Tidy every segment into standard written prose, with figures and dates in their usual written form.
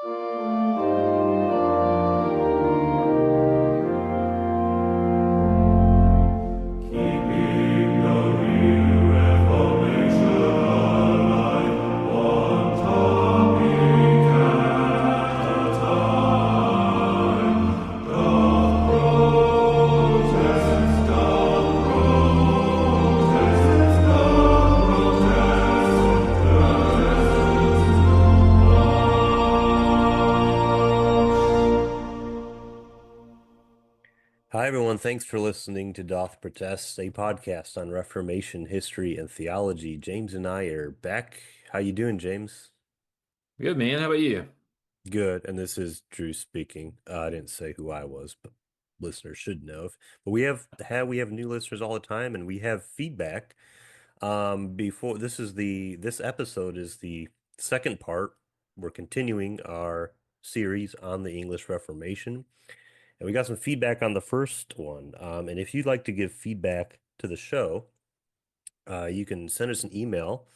Keeping the real Reformation alive, one topic at a time. Doth Protestants, doth Protestants, doth Hi, everyone. Thanks for listening to Doth Protest, a podcast on Reformation history and theology. James and I are back. How you doing, James? Good, man. How about you? Good. And this is Drew speaking. I didn't say who I was, but listeners should know. But we have new listeners all the time, and we have feedback. Before this episode is the second part. We're continuing our series on the English Reformation. And we got some feedback on the first one. And if you'd like to give feedback to the show, you can send us an email.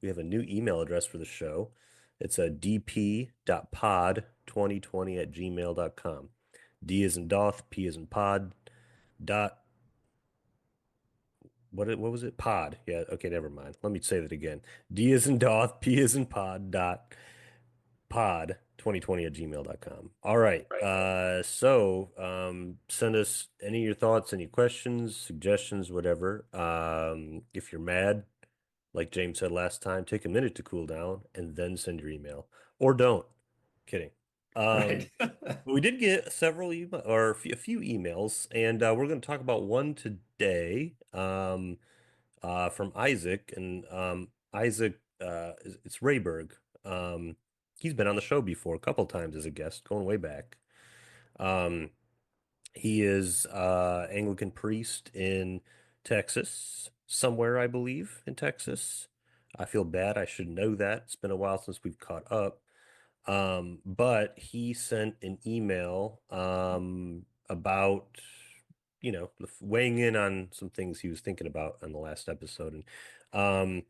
We have a new email address for the show. It's a dp.pod2020@gmail.com. D is in Doth, P is in Pod, dot, what was it? Pod. Yeah, okay, never mind. Let me say that again. D is in Doth, P is in Pod, dot, pod2020@gmail.com. All right. Right. Send us any of your thoughts, any questions, suggestions, whatever. If you're mad, like James said last time, take a minute to cool down and then send your email. Or don't. Kidding. Right. We did get several email or a few emails, and we're going to talk about one today. From Isaac, and Isaac, it's Rehberg. He's been on the show before a couple times as a guest, going way back. Um, he is Anglican priest in Texas, somewhere I believe in Texas. I feel bad. I should know that. It's been a while since we've caught up. But he sent an email about, weighing in on some things he was thinking about on the last episode. And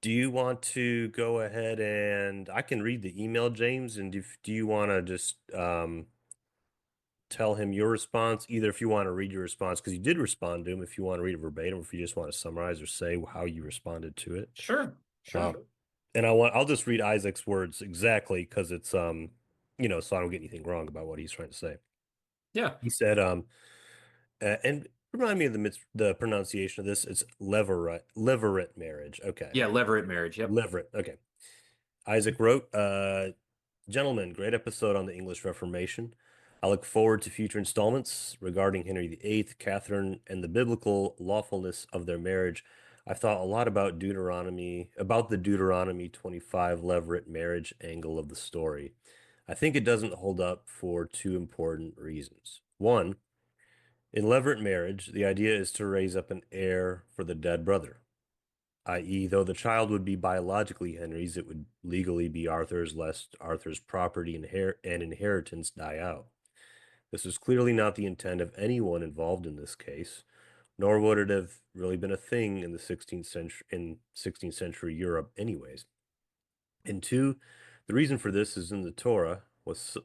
do you want to go ahead and I can read the email, James, and do you want to just tell him your response, either if you want to read your response, because you did respond to him, if you want to read it verbatim, or if you just want to summarize or say how you responded to it. Sure. Uh, Sure. and I'll just read Isaac's words exactly because it's so I don't get anything wrong about what he's trying to say. Yeah. He said, and remind me of the pronunciation of this. It's levirate marriage. Okay. Yeah. Levirate marriage. Yep. Levirate. Okay. Isaac wrote, Gentlemen, great episode on the English Reformation. I look forward to future installments regarding Henry VIII, Catherine, and the biblical lawfulness of their marriage. I've thought a lot about the Deuteronomy 25 levirate marriage angle of the story. I think it doesn't hold up for two important reasons. One, in levirate marriage, the idea is to raise up an heir for the dead brother, i.e., though the child would be biologically Henry's, it would legally be Arthur's, lest Arthur's property and inheritance die out. This is clearly not the intent of anyone involved in this case, nor would it have really been a thing in the 16th century Europe anyways. And two, the reason for this is in the Torah was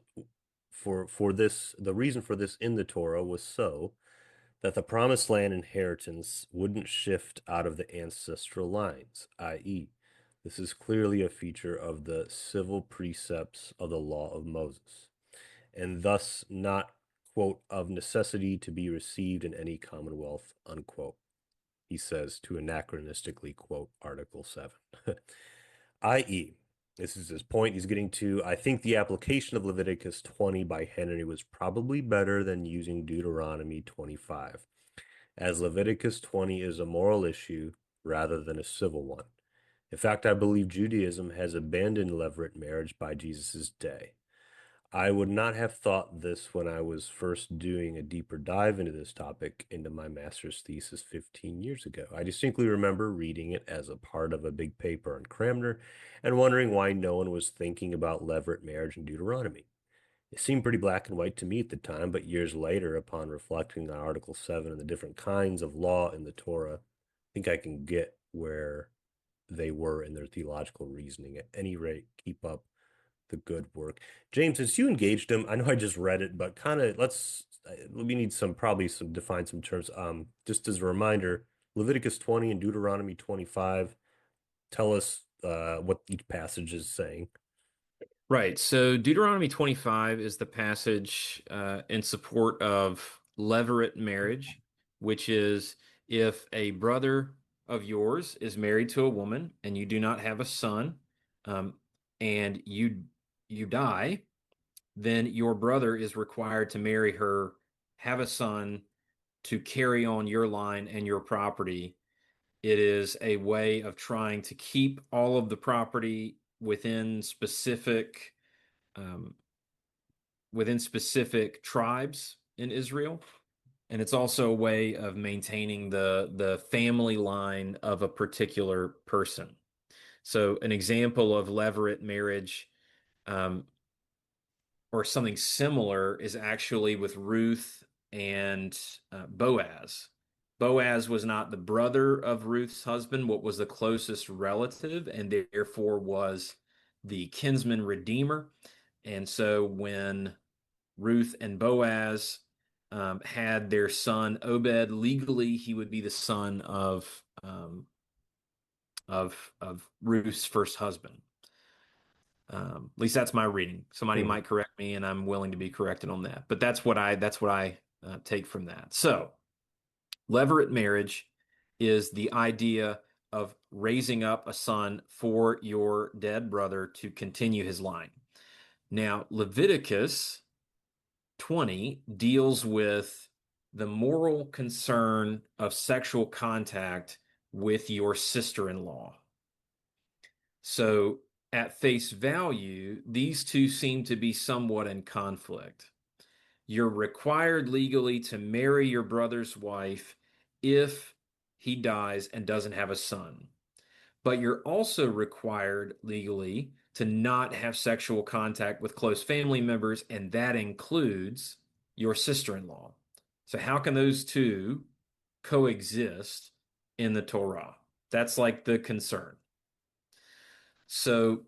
for this the reason for this in the Torah was so that the promised land inheritance wouldn't shift out of the ancestral lines, i.e., this is clearly a feature of the civil precepts of the law of Moses, and thus not, quote, of necessity to be received in any commonwealth, unquote. He says to anachronistically quote Article 7, i.e., this is his point he's getting to. I think the application of Leviticus 20 by Henry was probably better than using Deuteronomy 25, as Leviticus 20 is a moral issue rather than a civil one. In fact, I believe Judaism has abandoned levirate marriage by Jesus' day. I would not have thought this when I was first doing a deeper dive into this topic into my master's thesis 15 years ago. I distinctly remember reading it as a part of a big paper on Cranmer and wondering why no one was thinking about levirate marriage in Deuteronomy. It seemed pretty black and white to me at the time, but years later, upon reflecting on Article 7 and the different kinds of law in the Torah, I think I can get where they were in their theological reasoning. At any rate, keep up the good work. James, since you engaged him, I know I just read it, but kind of we need probably some define some terms. Just as a reminder, Leviticus 20 and Deuteronomy 25 tell us what each passage is saying. Right. So Deuteronomy 25 is the passage in support of levirate marriage, which is if a brother of yours is married to a woman and you do not have a son, um, and you die, then your brother is required to marry her, have a son to carry on your line and your property. It is a way of trying to keep all of the property um, within specific tribes in Israel. And it's also a way of maintaining the family line of a particular person. So an example of levirate marriage, um, or something similar, is actually with Ruth and Boaz. Boaz was not the brother of Ruth's husband, what was the closest relative, and therefore was the kinsman redeemer. And so when Ruth and Boaz had their son Obed, legally he would be the son of Ruth's first husband. At least that's my reading. Somebody Hmm. might correct me, and I'm willing to be corrected on that. But that's what I take from that. So, levirate marriage is the idea of raising up a son for your dead brother to continue his line. Now, Leviticus 20 deals with the moral concern of sexual contact with your sister-in-law. So, at face value, these two seem to be somewhat in conflict. You're required legally to marry your brother's wife if he dies and doesn't have a son. But you're also required legally to not have sexual contact with close family members, and that includes your sister-in-law. So how can those two coexist in the Torah? That's like the concern. So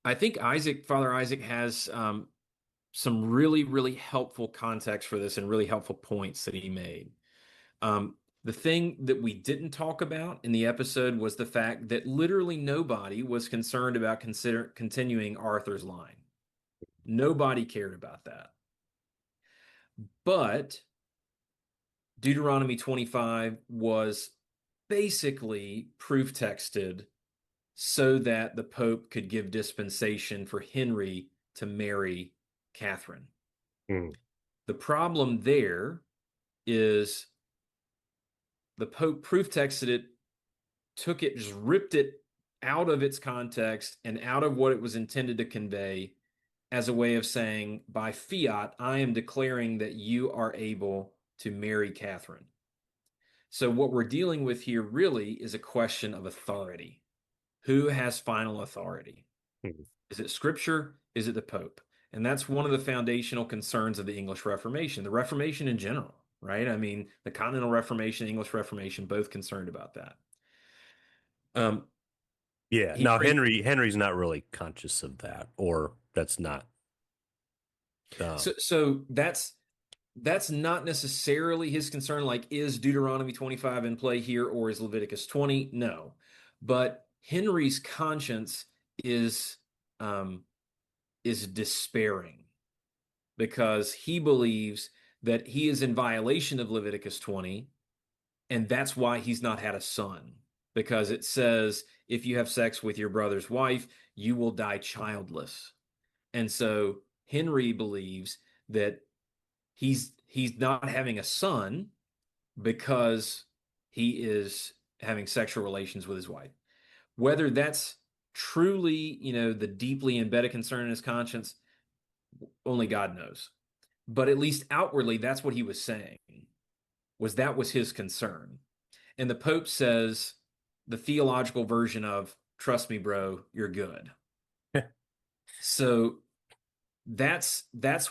I think Father Isaac has some really, really helpful context for this and really helpful points that he made. The thing that we didn't talk about in the episode was the fact that literally nobody was concerned about continuing Arthur's line. Nobody cared about that. But Deuteronomy 25 was basically proof texted so that the Pope could give dispensation for Henry to marry Catherine. Hmm. The problem there is the Pope proof texted it, took it, just ripped it out of its context and out of what it was intended to convey as a way of saying, by fiat, I am declaring that you are able to marry Catherine. So what we're dealing with here really is a question of authority. Who has final authority? Hmm. Is it Scripture? Is it the Pope? And that's one of the foundational concerns of the English Reformation, the Reformation in general, right? I mean, the Continental Reformation, English Reformation, both concerned about that. Yeah. He Now brings Henry's not really conscious of that, or that's not. so that's not necessarily his concern. Like, is Deuteronomy 25 in play here, or is Leviticus 20? No, but Henry's conscience is um, is despairing because he believes that he is in violation of Leviticus 20, and that's why he's not had a son. Because it says if you have sex with your brother's wife, you will die childless. And so Henry believes that he's not having a son because he is having sexual relations with his wife. Whether that's truly, the deeply embedded concern in his conscience, only God knows. But at least outwardly, that's what he was saying, that was his concern. And the Pope says the theological version of, trust me, bro, you're good. So that's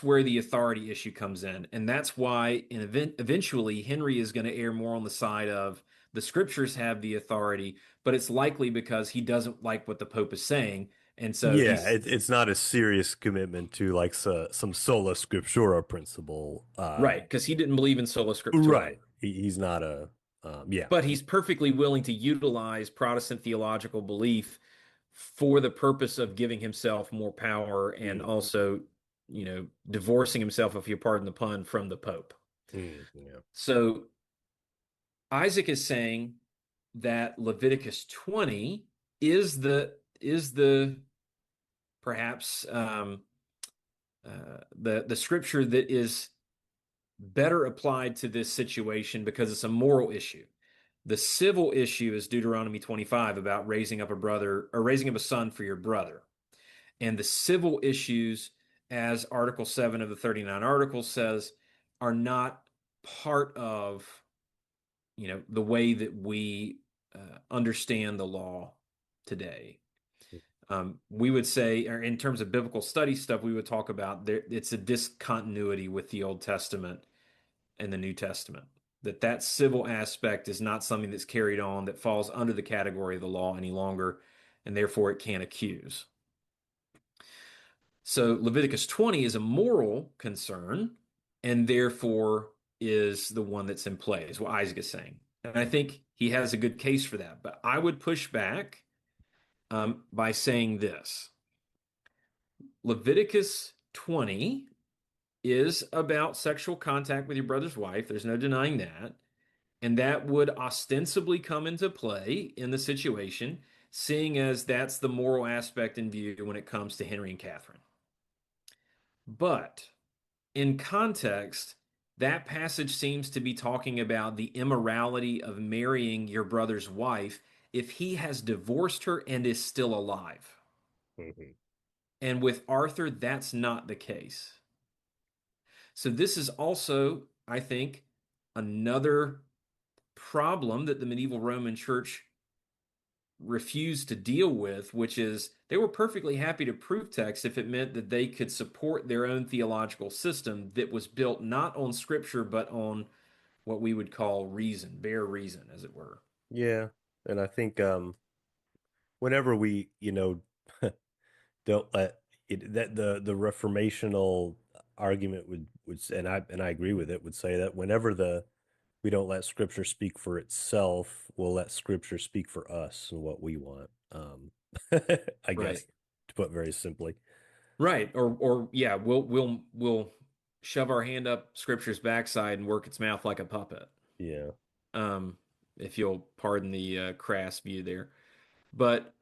where the authority issue comes in, and that's why eventually Henry is going to err more on the side of the Scriptures have the authority, but it's likely because he doesn't like what the Pope is saying, And so Yeah, he's it's not a serious commitment to like some sola scriptura principle. right, because he didn't believe in sola scriptura. Right. He's not yeah. But he's perfectly willing to utilize Protestant theological belief for the purpose of giving himself more power and Mm, also, divorcing himself, if you pardon the pun, from the Pope. yeah. So Isaac is saying that Leviticus 20 is the perhaps the scripture that is better applied to this situation because it's a moral issue. The civil issue is Deuteronomy 25 about raising up a brother or raising up a son for your brother. And the civil issues, as Article 7 of the 39 Articles says, are not part of, the way that we understand the law today. We would say, or in terms of biblical study stuff, we would talk about it's a discontinuity with the Old Testament and the New Testament. That civil aspect is not something that's carried on that falls under the category of the law any longer, and therefore it can't accuse. So Leviticus 20 is a moral concern, and therefore is the one that's in play, is what Isaac is saying. And I think he has a good case for that. But I would push back by saying this. Leviticus 20 is about sexual contact with your brother's wife. There's no denying that. And that would ostensibly come into play in the situation, seeing as that's the moral aspect in view when it comes to Henry and Catherine. But in context, that passage seems to be talking about the immorality of marrying your brother's wife if he has divorced her and is still alive. Mhm. And with Arthur, that's not the case. So this is also, I think, another problem that the medieval Roman Church refused to deal with, which is they were perfectly happy to prove text if it meant that they could support their own theological system that was built not on scripture, but on what we would call reason, bare reason, as it were. Yeah. And I think whenever we, don't let it that the reformational argument would and I agree with it, would say that whenever the we don't let scripture speak for itself, we'll let scripture speak for us and what we want. I Right. guess to put very simply. Right. Or yeah, we'll shove our hand up scripture's backside and work its mouth like a puppet. Yeah. Um, if you'll pardon the crass view there. But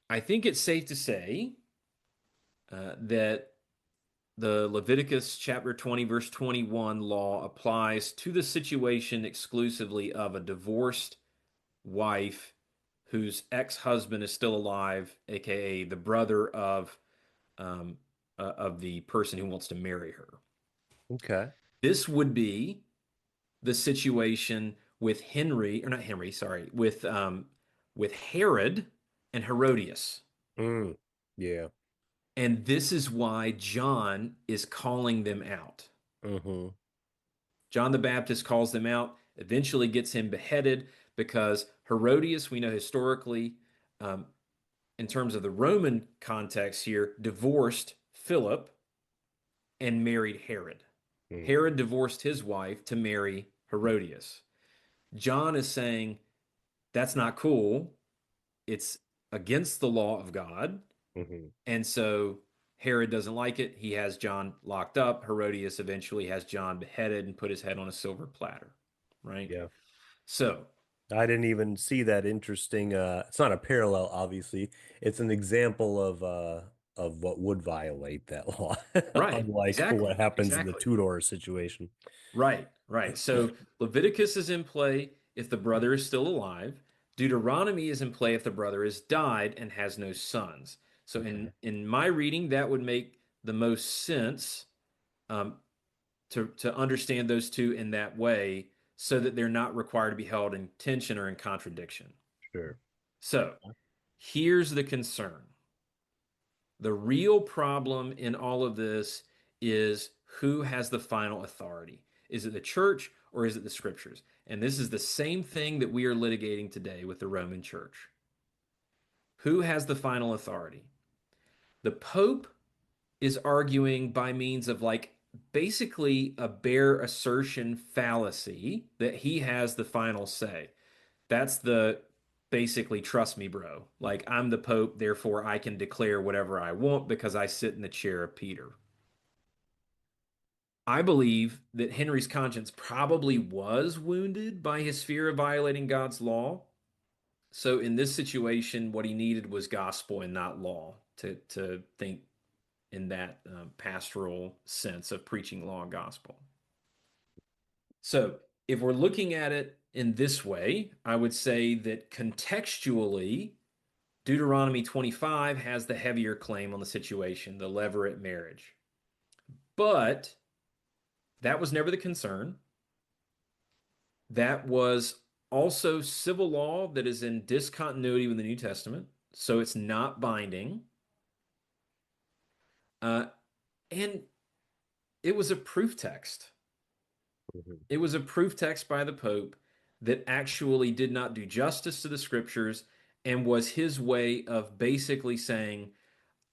I think it's safe to say that the Leviticus chapter 20, verse 21 law applies to the situation exclusively of a divorced wife whose ex-husband is still alive, aka the brother of the person who wants to marry her. Okay. This would be the situation with Henry, or not Henry, sorry, with Herod and Herodias. Mm. Yeah. And this is why John is calling them out. Mm-hmm. John the Baptist calls them out, eventually gets him beheaded because Herodias, we know historically, um, in terms of the Roman context here, divorced Philip and married Herod. Mm-hmm. Herod divorced his wife to marry Herodias. John is saying that's not cool. It's against the law of God. Mm-hmm. And so Herod doesn't like it. He has John locked up. Herodias eventually has John beheaded and put his head on a silver platter, right? Yeah. So, I didn't even see that interesting. It's not a parallel, obviously. It's an example of what would violate that law, right, unlike what exactly, happens in the exactly. Tudor situation. Right, right. So Leviticus is in play if the brother is still alive. Deuteronomy is in play if the brother has died and has no sons. So in Okay. in my reading, that would make the most sense um, to understand those two in that way, so that they're not required to be held in tension or in contradiction. Sure. So here's the concern. The real problem in all of this is who has the final authority. Is it the church or is it the scriptures? And this is the same thing that we are litigating today with the Roman church. Who has the final authority? The Pope is arguing by means of like basically a bare assertion fallacy that he has the final say. That's the basically trust me, bro. Like I'm the Pope, therefore I can declare whatever I want because I sit in the chair of Peter. I believe that Henry's conscience probably was wounded by his fear of violating God's law. So in this situation, what he needed was gospel and not law to think in that pastoral sense of preaching law and gospel. So if we're looking at it in this way, I would say that contextually, Deuteronomy 25 has the heavier claim on the situation, the levirate marriage. But that was never the concern. That was also civil law that is in discontinuity with the New Testament, so it's not binding. Uh, and it was a proof text. Mhm. It was a proof text by the Pope that actually did not do justice to the scriptures and was his way of basically saying,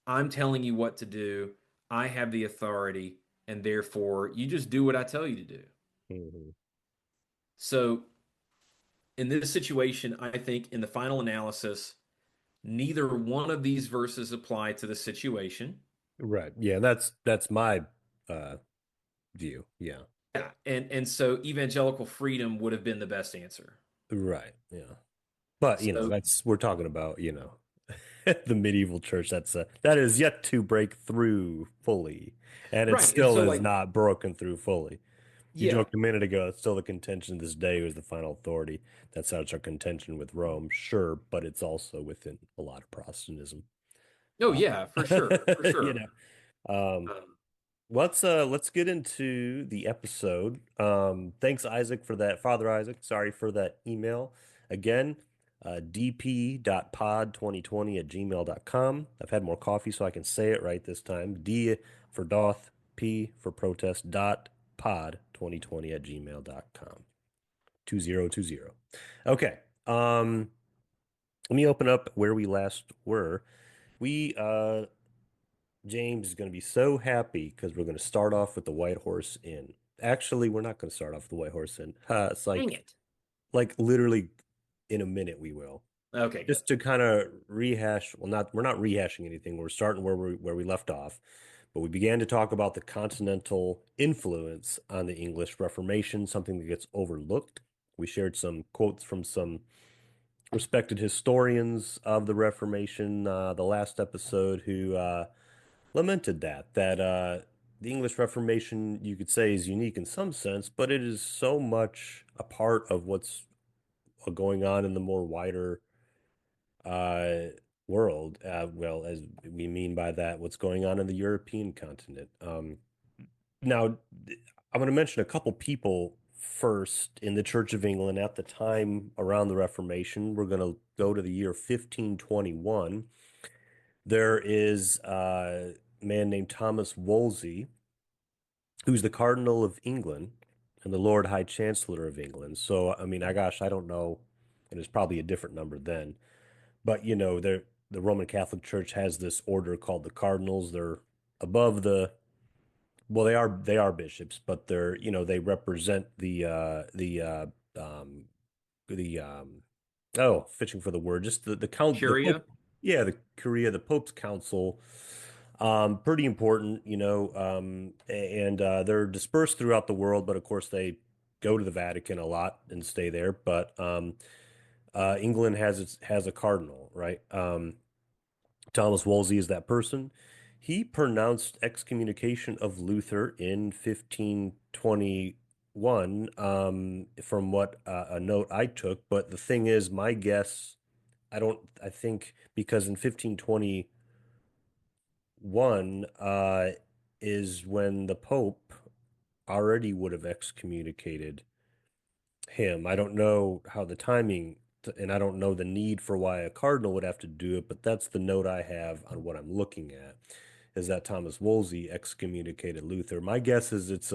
I'm telling you what to do. I have the authority, and therefore you just do what I tell you to do. Mhm. So, in this situation, I think in the final analysis, neither one of these verses apply to the situation. Right. Yeah, that's my uh view. Yeah. Yeah, and so evangelical freedom would have been the best answer. Right. Yeah. But, So, that's we're talking about, the medieval church that is yet to break through fully, and it right, and still so is like, not broken through fully. You yeah, joked a minute ago, it's still the contention this day who is the final authority. That's how it's our contention with Rome, sure, but it's also within a lot of Protestantism. oh Uh, yeah, for sure, for you sure. know. Um, Um, let's get into the episode. Thanks, Isaac, for that. Father Isaac, sorry for that email. Again, dp.pod2020@gmail.com. I've had more coffee so I can say it right this time. D for doth, P for protest, dot pod 2020@gmail.com. 2020. Okay. Let me open up where we last were. We James is going to be so happy because we're going to start off with the White Horse Inn. Actually, we're not going to start off with the White Horse Inn. It's dang like it. literally in a minute we will. Okay, good. Just to kind of rehash, well, not we're not rehashing anything. We're starting where we left off. But we began to talk about the continental influence on the English Reformation, something that gets overlooked. We shared some quotes from some respected historians of the Reformation, the last episode, who lamented that the English Reformation, you could say, is unique in some sense, but it is so much a part of what's going on in the more wider uh, world. Well, as we mean by that, what's going on in the European continent. Now, I'm going to mention a couple people first in the Church of England at the time around the Reformation. We're going to go to the year 1521. There is a man named Thomas Wolsey, who's the Cardinal of England and the Lord High Chancellor of England. So, I mean, I don't know, and it's probably a different number then, but the Roman Catholic Church has this order called the Cardinals. They're above well, they are bishops, but they represent um, the fishing for the word, just the Curia, Pope, yeah, the Curia, the Pope's Council. Pretty important, and they're dispersed throughout the world, but of course they go to the Vatican a lot and stay there. But England has a cardinal, right? Thomas Wolsey is that person. He pronounced excommunication of Luther in 1521, from what a note I took. But the thing is, my guess, I think because in 1521 is when the Pope already would have excommunicated him. I don't know how the timing, and I don't know the need for why a cardinal would have to do it, but that's the note I have on what I'm looking at, is that Thomas Wolsey excommunicated Luther. My guess is it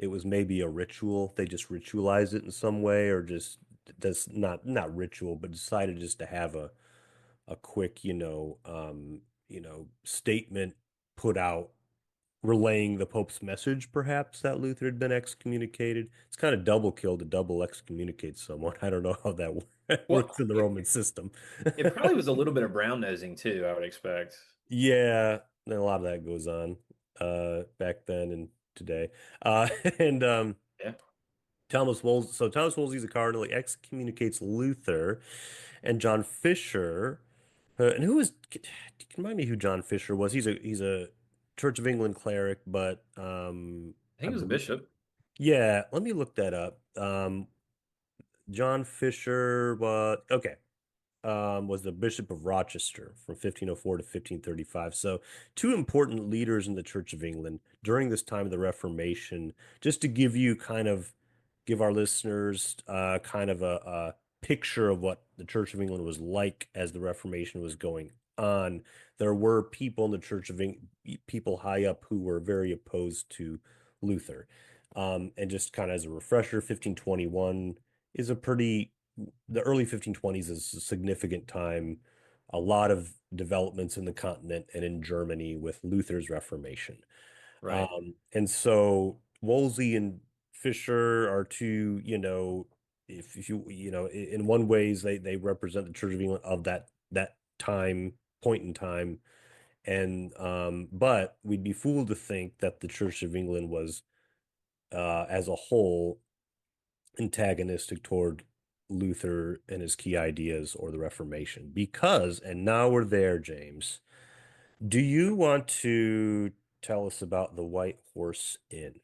was maybe a ritual. They just ritualized it in some way, or just that's not ritual, but decided just to have a quick, statement put out relaying the Pope's message, perhaps, that Luther had been excommunicated. It's kind of double kill to double excommunicate someone. I don't know how that works Well, in the Roman system. it probably was a little bit of brown nosing too, I would expect. Yeah, and a lot of that goes on back then and today. And Yeah. Thomas Wolsey's a cardinal. He excommunicates Luther and John Fisher. And who is, can you remind me who John Fisher was? He's a Church of England cleric, but I think I he was a believe, bishop. yeah, let me look that up. John Fisher, what? Okay, was the Bishop of Rochester from 1504 to 1535. So, two important leaders in the Church of England during this time of the Reformation. Just to give our listeners kind of a picture of what the Church of England was like as the Reformation was going on. There were people in the Church of England, people high up who were very opposed to Luther. And just kind of as a refresher, 1521 is a pretty the early 1520s is a significant time, a lot of developments in the continent and in Germany with Luther's Reformation. Right. And so Wolsey and Fisher are two, if you, in one ways they represent the Church of England of that time, point in time. And but we'd be fooled to think that the Church of England was as a whole antagonistic toward Luther and his key ideas or the Reformation. Because, and now we're there, James, do you want to tell us about the White Horse Inn?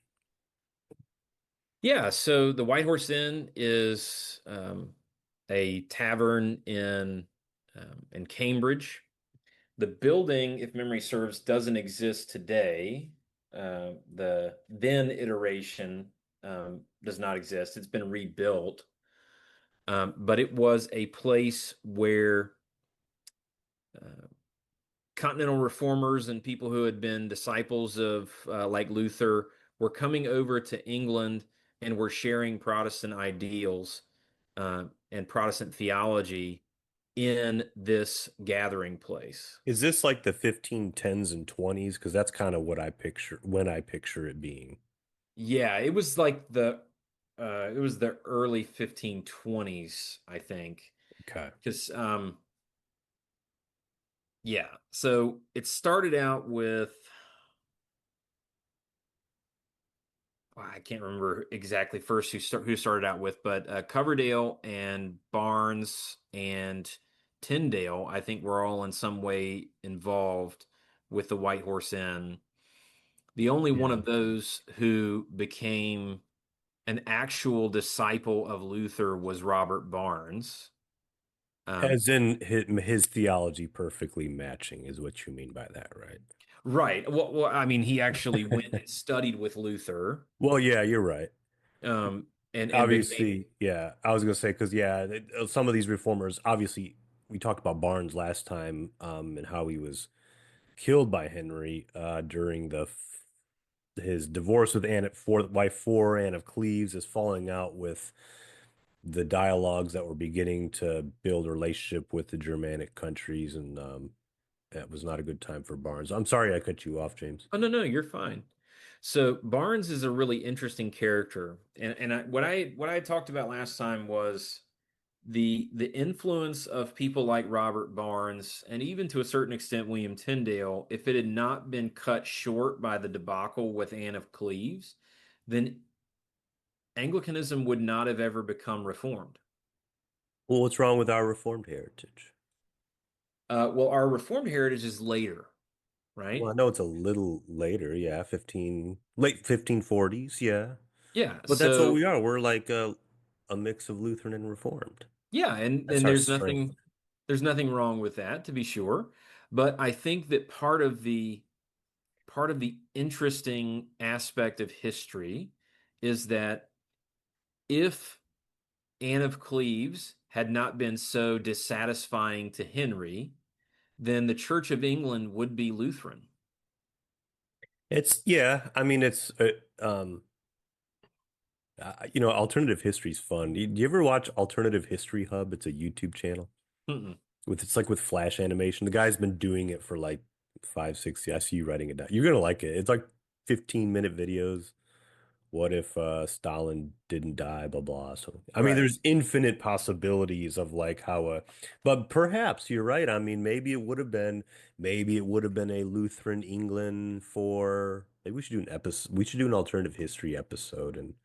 Yeah, so the White Horse Inn is a tavern in Cambridge. The building, if memory serves, doesn't exist today. The then iteration does not exist. It's been rebuilt. But it was a place where uh, continental reformers and people who had been disciples of like Luther were coming over to England and were sharing Protestant ideals and Protestant theology in this gathering place. Is this like the 1510s and 20s? Because that's kind of what I picture when I picture it being. Yeah, it was like it was the early 1520s, I think. Okay. Because yeah, so it started out with I can't remember exactly first who started out with, but Coverdale and Barnes and Tyndale, I think, were all in some way involved with the White Horse Inn. The only one Yeah. of those who became an actual disciple of Luther was Robert Barnes. Um, As in his theology perfectly matching is what you mean by that, right? right. I mean, he actually went and studied with Luther, Well, yeah, you're right. and became Obviously, yeah. I was gonna say because yeah, some of these reformers. Obviously, we talked about Barnes last time, and how he was killed by Henry during his divorce with wife four, Anne of Cleves, is falling out with the dialogues that were beginning to build a relationship with the Germanic countries, and that was not a good time for Barnes. I'm sorry I cut you off, James. Oh no, you're fine. So Barnes is a really interesting character, and what I talked about last time was the influence of people like Robert Barnes and even to a certain extent William Tyndale. If it had not been cut short by the debacle with Anne of Cleves, then Anglicanism would not have ever become reformed. Well, what's wrong with our Reformed heritage? Well, our reformed heritage is later, Well, right? I know it's a little later, yeah, late 1540s, yeah. Yeah. But that's what we So are. We're like a mix of Lutheran and Reformed. yeah, and That's our strength. there's nothing wrong with that, to be sure. But I think that part of the interesting aspect of history is that if Anne of Cleves had not been so dissatisfying to Henry, then the Church of England would be Lutheran. It's yeah. I mean, alternative history's fun. Do you ever watch Alternative History Hub? It's a YouTube channel Mm-mm. it's like with Flash animation. The guy's been doing it for like 5, 6. Yeah, I see you writing it down. You're gonna like it. It's like 15-minute videos. What if Stalin didn't die, blah blah. So I mean, Right. there's infinite possibilities of like how but perhaps you're right. I mean, maybe it would have been a Lutheran England for maybe we should do an episode. We should do an alternative history episode and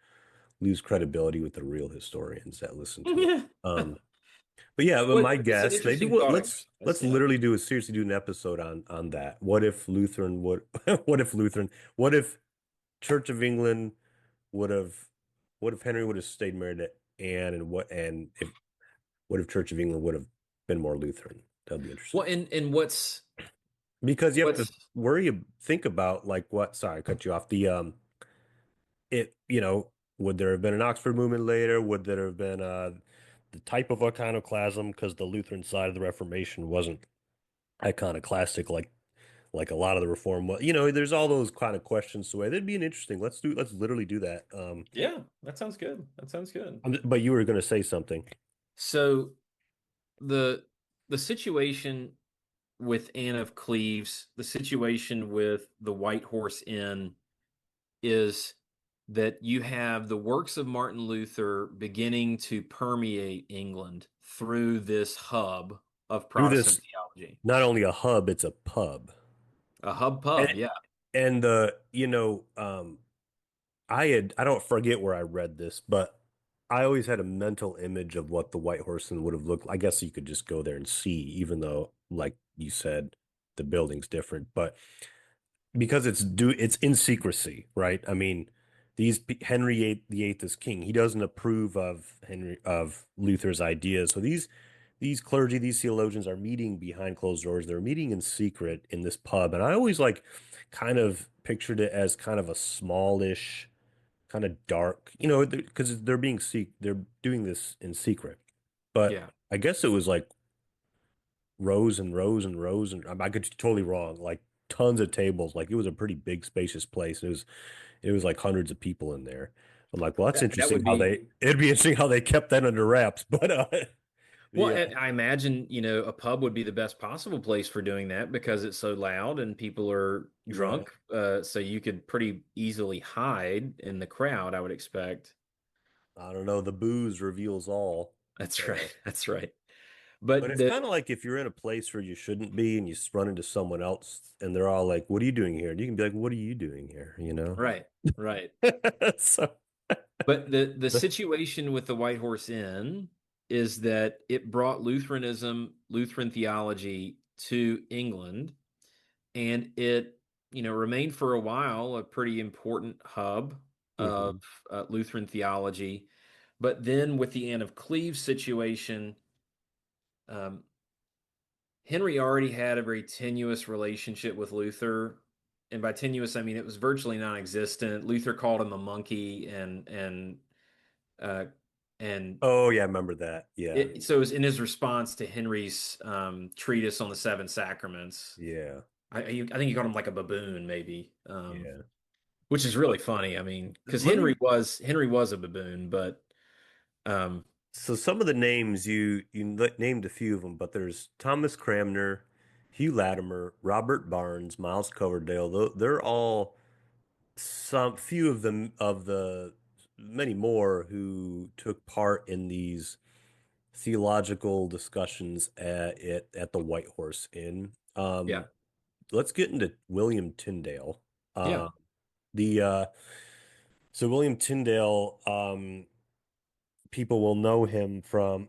lose credibility with the real historians that listen to it. Yeah. Um, but yeah, but Well, my it's an guess, maybe interesting thought let's exercise. Yeah. literally seriously do an episode on that. What if Lutheran would what if Lutheran what if Church of England would have what if Henry would have stayed married to Anne and if what if Church of England would have been more Lutheran? That'd be interesting. Well, and Because you have to what's think about like what sorry, I cut you off. It would there have been an Oxford movement later? Would there have been the type of iconoclasm because the Lutheran side of the Reformation wasn't iconoclastic like a lot of the Reform was. There's all those kind of questions. So that'd be an interesting. Let's literally do that. yeah, that sounds good. That sounds good. But you were going to say something. So the the situation with Anne of Cleves, the situation with the White Horse Inn is that you have the works of Martin Luther beginning to permeate England through this hub of Through this, Protestant theology. not only a hub, it's a pub. A hub And pub, yeah. and I don't forget where I read this, but I always had a mental image of what the White Horse Inn would have looked. I guess you could just go there and see, even though, like you said, the building's different. But because it's in secrecy, right? I mean, Henry VIII is king. He doesn't approve of Luther's ideas. So these clergy, these theologians are meeting behind closed doors. They're meeting in secret in this pub, and I always like kind of pictured it as kind of a smallish, kind of dark, because they're doing this in secret. But Yeah. I guess it was like rows and rows and rows, and I could be totally wrong. Like tons of tables. Like it was a pretty big, spacious place. It was like hundreds of people in there. I'm like, well, that's That interesting would how be it'd be interesting how they kept that under wraps. But well, yeah, I imagine, a pub would be the best possible place for doing that because it's so loud and people are yeah. drunk. So you could pretty easily hide in the crowd, I would expect. I don't know. The booze reveals all. That's Uh, right. That's right. but But it's kind of like if you're in a place where you shouldn't be and you run into someone else and they're all like, "What are you doing here?" And you can be like, "What are you doing here?" You know? right, right. So, But the situation with the White Horse Inn is that it brought Lutheranism, Lutheran theology to England, and it, remained for a while a pretty important hub of mhm, Lutheran theology. But then with the Anne of Cleves situation, um, Henry already had a very tenuous relationship with Luther. And by tenuous, I mean it was virtually non-existent. Luther called him a monkey uh, and oh yeah, I remember that. Yeah, so it was in his response to Henry's treatise on the seven sacraments. yeah, I think he called him like a baboon, maybe, yeah. which is really funny. I mean, because Let me. Henry was a baboon, but um, So some of the names named a few of them, but there's Thomas Cranmer, Hugh Latimer, Robert Barnes, Miles Coverdale. They're all some few of them of the many more who took part in these theological discussions at the White Horse Inn. yeah, Let's get into William Tyndale. yeah, Uh, the so William Tyndale, people will know him from.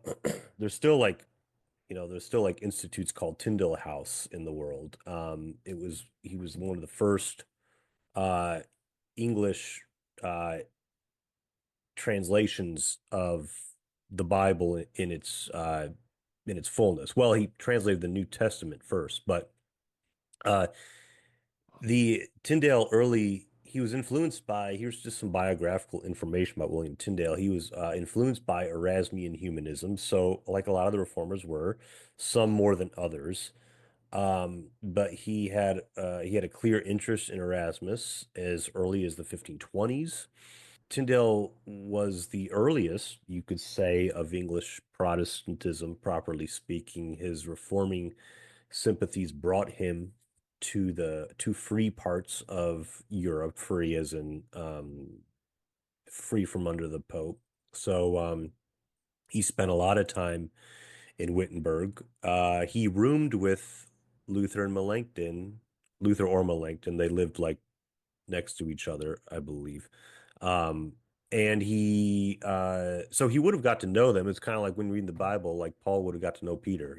There's still like there's still like institutes called Tyndale House in the world. He was one of the first uh, English uh, translations of the Bible in its fullness. Well, he translated the New Testament first, but uh, the Tyndale early he was influenced by here's just some biographical information about William Tyndale. He was influenced by Erasmian humanism, so like a lot of the reformers were, some more than others. But he had a clear interest in Erasmus as early as the 1520s. Tyndale was the earliest, you could say, of English Protestantism, properly speaking. His reforming sympathies brought him to the two free parts of Europe, free as in free from under the Pope. So he spent a lot of time in Wittenberg. He roomed with Luther and Melanchthon, Luther or Melanchthon. They lived like next to each other, I believe. Um, and so he would have got to know them. It's kind of like when reading the Bible, like Paul would have got to know Peter,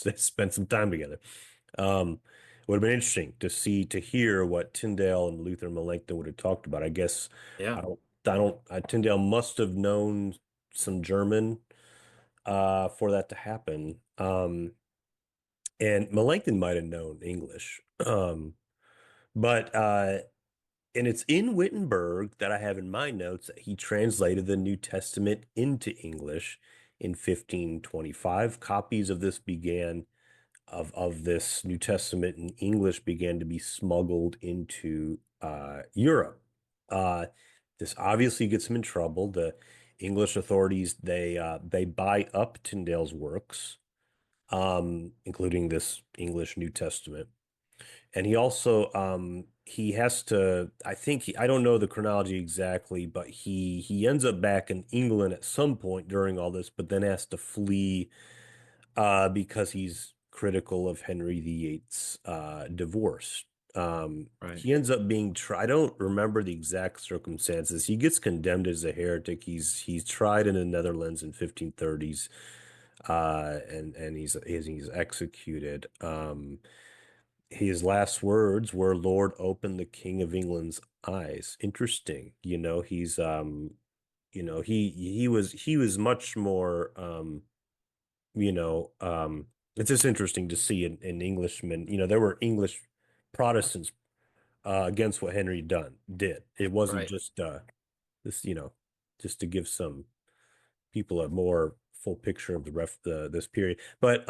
they spent some time together. It would have been interesting to hear what Tyndale and Luther and Melanchthon would have talked about. I guess Yeah. Tyndale must have known some German, for that to happen. And Melanchthon might have known English. But and it's in Wittenberg that I have in my notes that he translated the New Testament into English in 1525. Copies of this New Testament in English began to be smuggled into Europe. This obviously gets him in trouble. The English authorities, they buy up Tyndale's works, including this English New Testament. And he also he has to, I don't know the chronology exactly, but he ends up back in England at some point during all this, but then has to flee because he's critical of Henry VIII's divorce. Right. He ends up being tried. I don't remember the exact circumstances. He gets condemned as a heretic. He's tried in the Netherlands in 1530s, and he's executed. His last words were, "Lord, open the King of England's eyes." Interesting. He was much more it's just interesting to see an Englishman. There were English Protestants against what Henry did. It wasn't Right. just this, just to give some people a more full picture of this period. But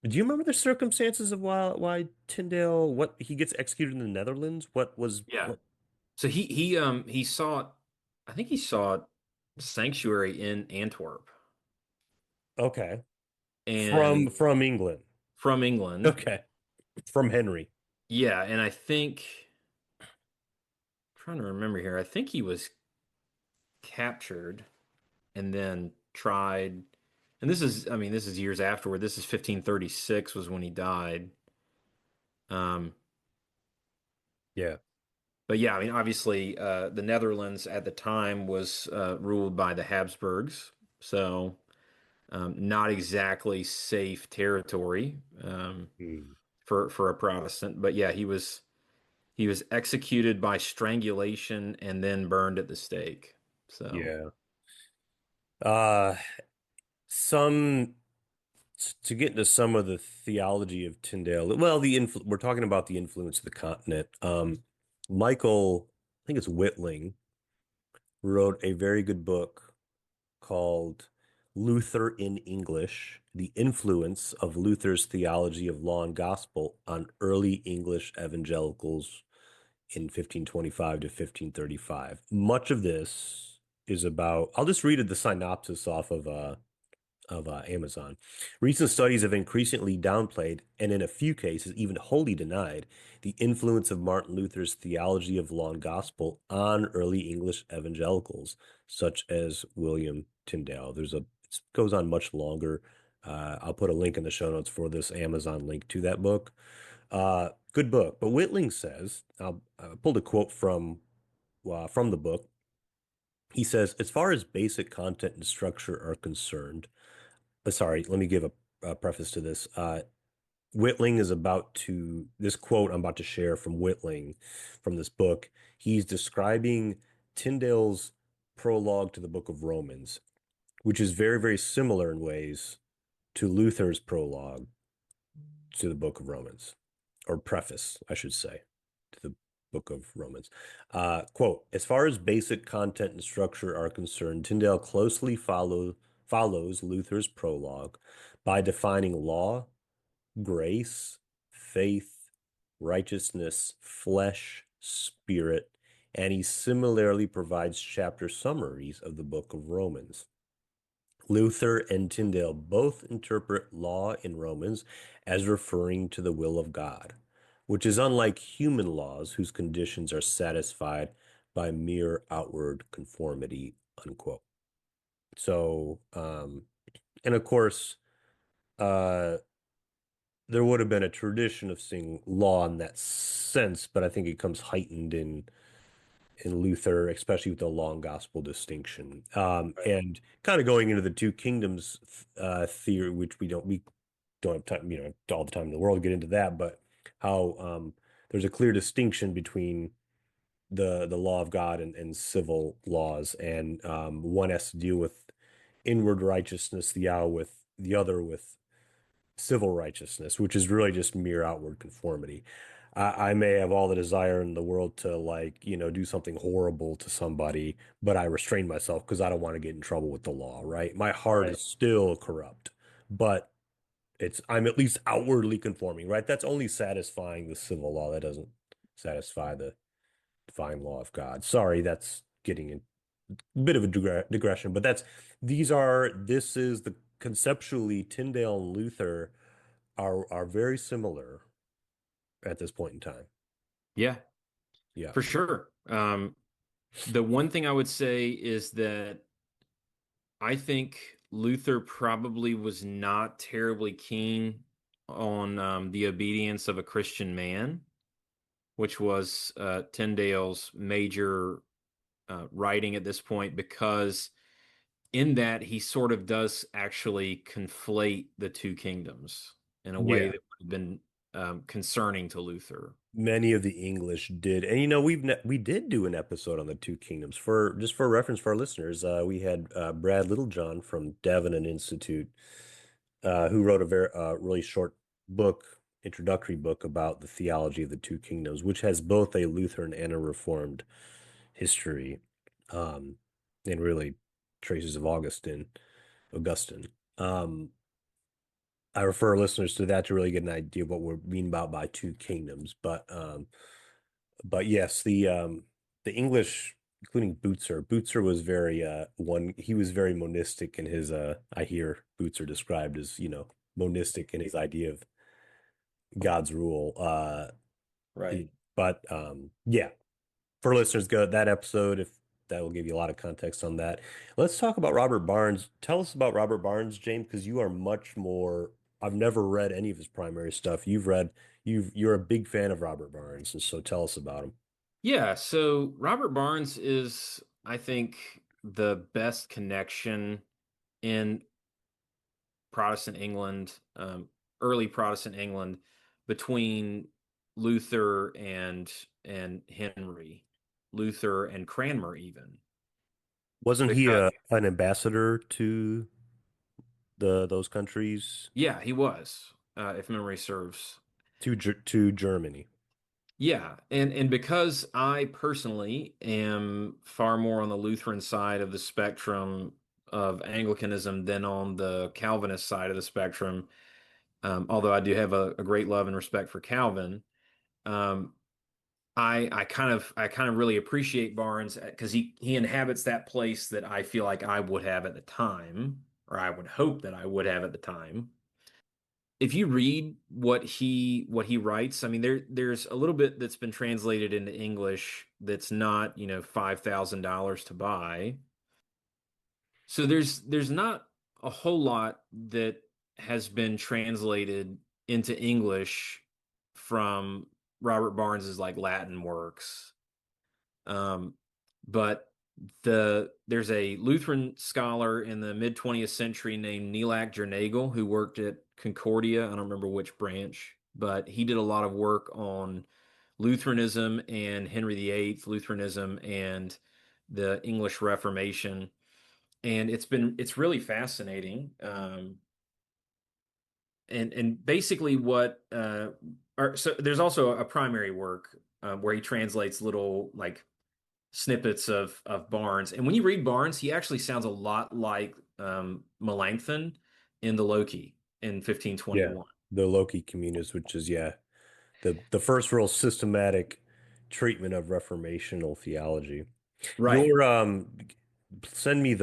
do you remember the circumstances of why Tyndale, what he gets executed in the Netherlands? What was Yeah. what? So he sought, I think he sought sanctuary in Antwerp Okay, from and from England. from England. Okay, from Henry. Yeah, and I think, trying to remember here, I think he was captured and then tried. And this is years afterward. This is 1536 was when he died. Um, Yeah, but yeah, obviously, the Netherlands at the time was ruled by the Habsburgs, so not exactly safe territory Mm. for a Protestant. But yeah, he was executed by strangulation and then burned at the stake. So Yeah. Uh, some to get into some of the theology of Tyndale. Well, we're talking about the influence of the continent. Michael, I think it's Whitling, wrote a very good book called Luther in English: The Influence of Luther's Theology of Law and Gospel on Early English Evangelicals in 1525 to 1535. Much of this is about, I'll just read the synopsis off of Amazon. Recent studies have increasingly downplayed, and in a few cases, even wholly denied, the influence of Martin Luther's theology of law and gospel on early English evangelicals, such as William Tyndale. It goes on much longer. I'll put a link in the show notes for this Amazon link to that book. Good book. But Whitling says, I pulled a quote from the book. He says, as far as basic content and structure are concerned, sorry, let me give a preface to this. Whitling is this quote I'm about to share from Whitling from this book. He's describing Tyndale's prologue to the book of Romans, which is very, very similar in ways to Luther's prologue to the book of Romans, or preface, I should say, to the book of Romans. Quote, as far as basic content and structure are concerned, Tyndale closely follows Luther's prologue by defining law, grace, faith, righteousness, flesh, spirit, and he similarly provides chapter summaries of the book of Romans. Luther and Tyndale both interpret law in Romans as referring to the will of God, which is unlike human laws whose conditions are satisfied by mere outward conformity, unquote. So, and of course, uh, there would have been a tradition of seeing law in that sense, but I think it comes heightened in Luther, especially with the long gospel distinction. Right. And kind of going into the two kingdoms theory, which we don't have time, all the time in the world to get into that, but how there's a clear distinction between the law of God and civil laws, and one has to deal with inward righteousness, the other with civil righteousness, which is really just mere outward conformity. I may have all the desire in the world to do something horrible to somebody, but I restrain myself because I don't want to get in trouble with the law, right? My heart Right. is still corrupt, but I'm at least outwardly conforming, right? That's only satisfying the civil law. That doesn't satisfy the divine law of God. Sorry, that's getting in a bit of a digression, but this is the conceptually Tyndale and Luther are very similar at this point in time. Yeah, Yeah. for sure. The one thing I would say is that I think Luther probably was not terribly keen on the obedience of a Christian man, which was Tyndale's major writing at this point, because in that he sort of does actually conflate the two kingdoms in a way Yeah. that would have been concerning to Luther. Many of the English did, and we did do an episode on the two kingdoms for reference for our listeners. We had Brad Littlejohn from Davenant Institute, who wrote a very really short book, introductory book about the theology of the two kingdoms, which has both a Lutheran and a Reformed history, um, and really traces of Augustine. Um, I refer listeners to that to really get an idea of what we're mean about by two kingdoms. But yes, the English, including Butzer was very he was very monistic in his I hear Butzer described as, monistic in his idea of God's rule. Right. But yeah, for listeners, go that episode if that will give you a lot of context on that. Let's talk about Robert Barnes. Tell us about Robert Barnes, James, because you are much more. I've never read any of his primary stuff. You're a big fan of Robert Barnes, and so tell us about him. Yeah, so Robert Barnes is, I think, the best connection in Protestant England, early Protestant England, between Luther and Henry, Luther and Cranmer even. Wasn't he Because an ambassador to the those countries yeah, he was, if memory serves. to Germany? Yeah, and because I personally am far more on the Lutheran side of the spectrum of Anglicanism than on the Calvinist side of the spectrum, although I do have a great love and respect for Calvin, um, I kind of really appreciate Barnes because he inhabits that place that I feel like I would have at the time, or I would hope that I would have at the time. If you read what he writes, I mean there's a little bit that's been translated into English that's not, $5,000 to buy. So there's not a whole lot that has been translated into English from Robert Barnes's like Latin works. Um, but there's a Lutheran scholar in the mid 20th century named Nelak Jernagel who worked at Concordia. I don't remember which branch, but he did a lot of work on Lutheranism and Henry VIII, Lutheranism and the English Reformation, and it's really fascinating. And basically what so there's also a primary work where he translates little like snippets of Barnes. And when you read Barnes, he actually sounds a lot like Melanchthon in the Loki in Yeah, 1521. the Loki communists, which is the first real systematic treatment of reformational theology. Right. Your send me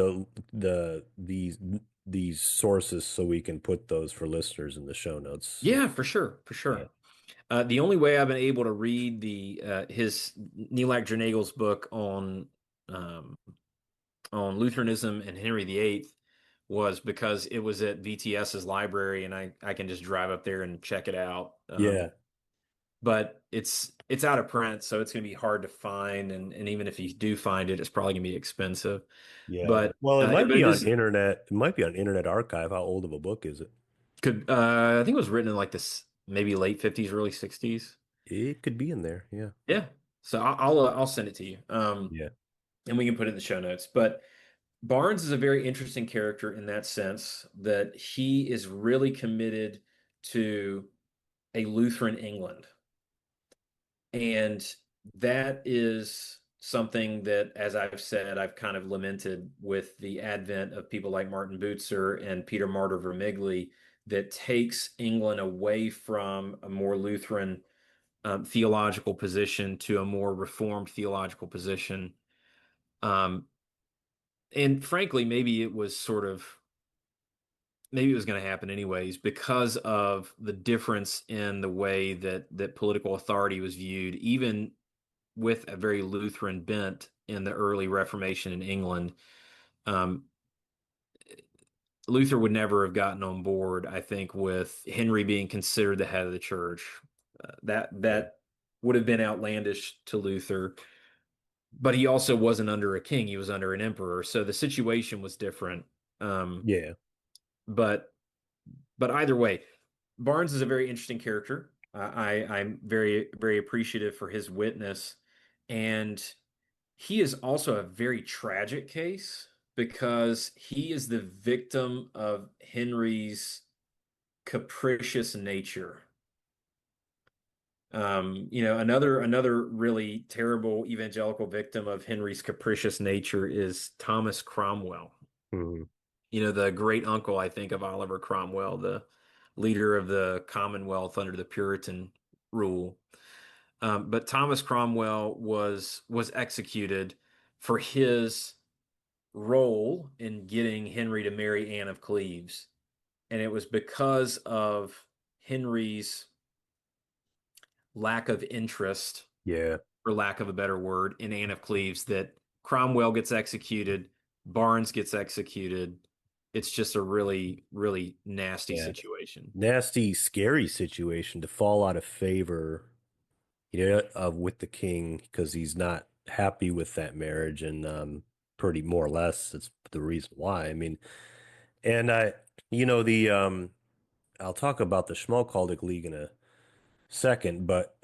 these sources so we can put those for listeners in the show notes. Yeah, for sure, for Yeah. sure. The only way I've been able to read the his Neelach Jernagel's book um, on Lutheranism and Henry VIII was because it was at VTS's library, and I can just drive up there and check it out. Yeah, But it's out of print, so it's going to be hard to find, and even if you do find it, it's probably going to be expensive. yeah. But Well, it might but be it on is internet. It might be on Internet Archive. How old of a book is it? could I think it was written in like this maybe late 50s, early 60s. It could be in there. Yeah. Yeah. So I'll send it to you. Yeah. And we can put it in the show notes. But Barnes is a very interesting character in that sense that he is really committed to a Lutheran England. And that is something that, as I've said, I've kind of lamented with the advent of people like Martin Bucer and Peter Martyr Vermigli that takes England away from a more Lutheran theological position to a more Reformed theological position. Um, and frankly, maybe it was going to happen anyways because of the difference in the way that political authority was viewed, even with a very Lutheran bent in the early Reformation in England. Um, Luther would never have gotten on board, I think, with Henry being considered the head of the church. That Yeah. that would have been outlandish to Luther. But he also wasn't under a king; he was under an emperor, so the situation was different. Um, Yeah. but but either way, Barnes is a very interesting character. I'm very appreciative for his witness, and he is also a very tragic case because he is the victim of Henry's capricious nature. Another really terrible evangelical victim of Henry's capricious nature is Thomas Cromwell. Mhm. The great uncle, I think, of Oliver Cromwell, the leader of the Commonwealth under the Puritan rule. But Thomas Cromwell was executed for his role in getting Henry to marry Anne of Cleves, and it was because of Henry's lack of interest, Yeah. for lack of a better word, in Anne of Cleves that Cromwell gets executed, Barnes gets executed. It's just a really, really nasty Yeah. situation. Nasty, scary situation to fall out of favor, with the king because he's not happy with that marriage, and pretty more or less it's the reason why. I mean, and the I'll talk about the Schmalkaldic League in a second, but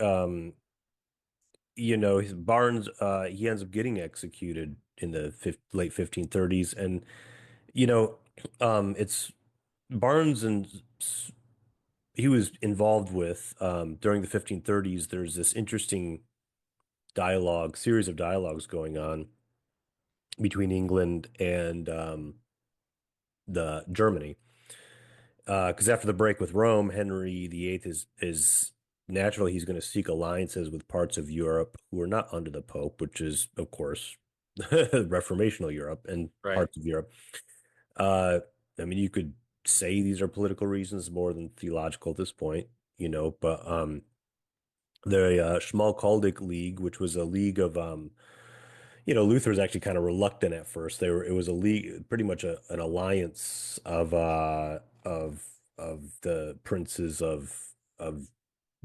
his Barnes, he ends up getting executed in the late 1530s, and you know, it's Barnes and he was involved with during the 1530s. There's this interesting series of dialogues going on between England and the Germany. Because after the break with Rome, Henry VIII is naturally he's going to seek alliances with parts of Europe who are not under the Pope, which is of course Reformational Europe and Right. parts of Europe. Uh, I mean, you could say these are political reasons more than theological at this point, but the Schmalkaldic League, which was a league of Luther's actually kind of reluctant at first. It was a league, pretty much an alliance of the princes of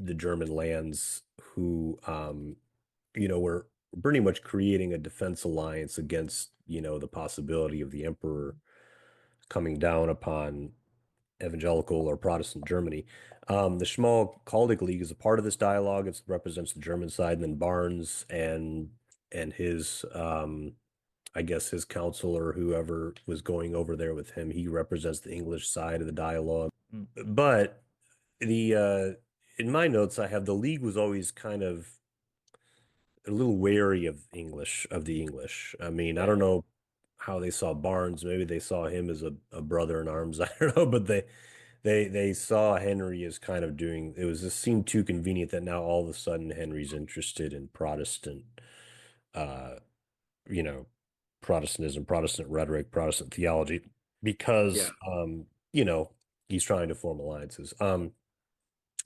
the German lands who were pretty much creating a defense alliance against, the possibility of the emperor coming down upon evangelical or Protestant Germany. The Schmalkaldic League is a part of this dialogue. It represents the German side, and then Barnes and his I guess his counselor, whoever was going over there with him, he represents the English side of the dialogue. Mm. But the in my notes, I have the league was always kind of a little wary of the English. I mean, I Yeah. don't know how they saw Barnes. Maybe they saw him as a brother in arms. I don't know, but they saw Henry as kind of doing it was just seemed too convenient that now all of a sudden Henry's interested in uh, you know, Protestantism, Protestant rhetoric, Protestant theology, Yeah. because he's trying to form alliances.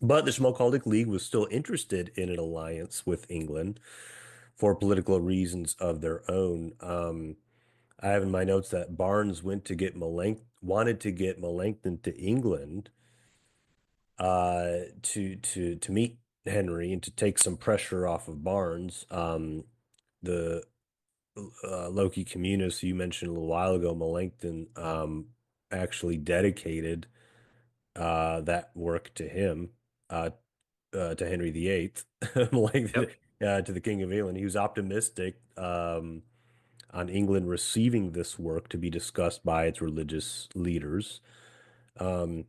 But the Schmalkaldic League was still interested in an alliance with England for political reasons of their own. I have in my notes that Barnes wanted to get Melanchthon to England to meet Henry and to take some pressure off of Barnes. The Loci Communis you mentioned a little while ago, Melanchthon actually dedicated that work to him, to Henry VIII, Melanchthon, Yep. to the King of England. He was optimistic on England receiving this work to be discussed by its religious leaders. Um,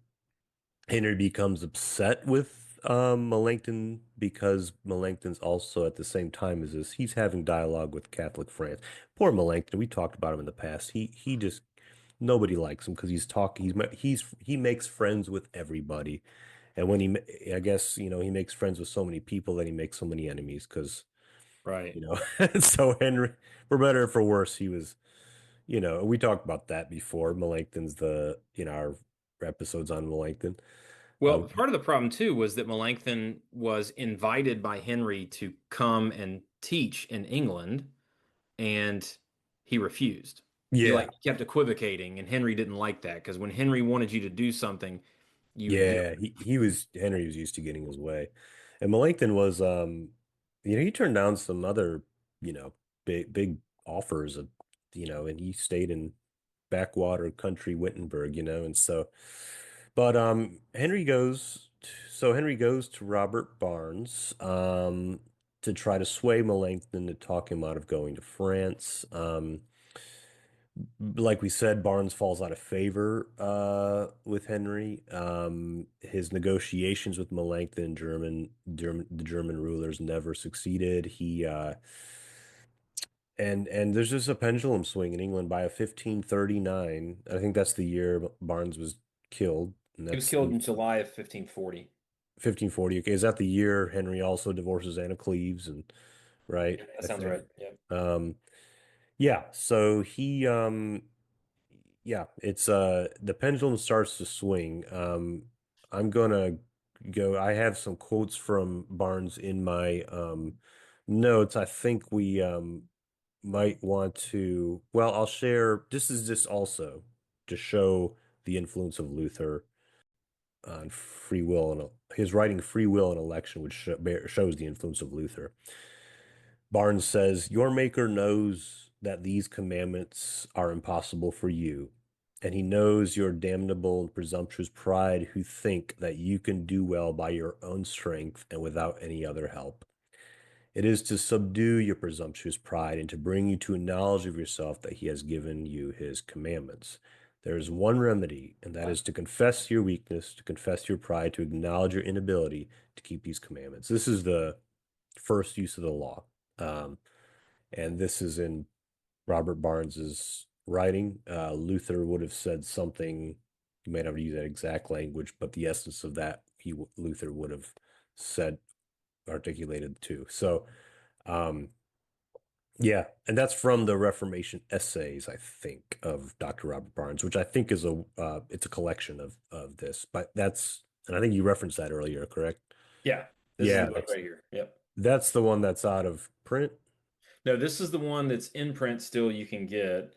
Henry becomes upset with Melanchthon because Melanchthon's also at the same time as this, he's having dialogue with Catholic France. Poor Melanchthon, we talked about him in the past. He just nobody likes him because he's talking. He makes friends with everybody, and I guess he makes friends with so many people that he makes so many enemies because Right. So Henry, for better or for worse, he was. We talked about that before. Melanchthon's our episodes on Melanchthon. Well, part of the problem too was that Melanchthon was invited by Henry to come and teach in England, and he refused. He Yeah, like kept equivocating, and Henry didn't like that because when Henry wanted you to do something, you would do yeah, Henry was used to getting his way. And Melanchthon was he turned down some other, you know, big offers of, and he stayed in backwater country Wittenberg, and so but Henry goes to Robert Barnes to try to sway Melanchthon to talk him out of going to France. Like we said, Barnes falls out of favor with Henry. His negotiations with Melanchthon and the German rulers never succeeded. And there's just a pendulum swing in England by a 1539. I think that's the year Barnes was killed, and He was that's killed the in July of 1540. 1540. Okay, is that the year Henry also divorces Anne of Cleves and right? Yeah, that I sounds think. right. Yeah. Yeah, so yeah, it's the pendulum starts to swing. I'm gonna go. I have some quotes from Barnes in my notes. I think we might want to. Well, I'll share. This is just also to show the influence of Luther on free will and his writing "Free Will and Election," which shows the influence of Luther. Barnes says, "Your Maker knows that these commandments are impossible for you, and he knows your damnable and presumptuous pride who think that you can do well by your own strength and without any other help. It is to subdue your presumptuous pride and to bring you to a knowledge of yourself that he has given you his commandments. There is one remedy, and that is to confess your weakness, to confess your pride, to acknowledge your inability to keep these commandments." This is the first use of the law. Um, and this is in Robert Barnes's writing. Luther would have said something, you may not use that exact language, but the essence of that Luther would have said, articulated too. So, um, yeah, and that's from the Reformation essays, I think, of Dr. Robert Barnes, which I think is it's a collection of this. But and I think you referenced that earlier, correct? Yeah. This is the Yeah, book right here. Yep. that's the one that's out of print. No, this is the one that's in print still you can get.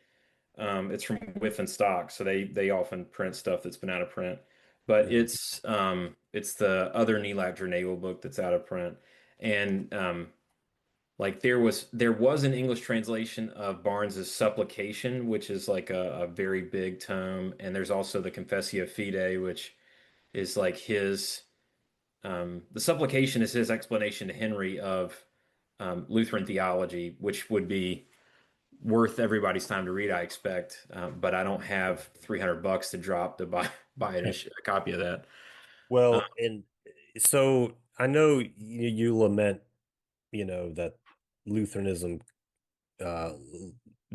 It's from Whitling Stock, so they often print stuff that's been out of print. But Mhm. it's the other Neelach Naval book that's out of print. And like there was an English translation of Barnes's Supplication, which is like a very big tome, and there's also the Confessio Fide, which is like his the supplication is his explanation to Henry of Lutheran theology, which would be worth everybody's time to read, I expect. But I don't have 300 bucks to drop to buy a copy of that. Uh, Well, and so I know you lament, that Lutheranism, uh,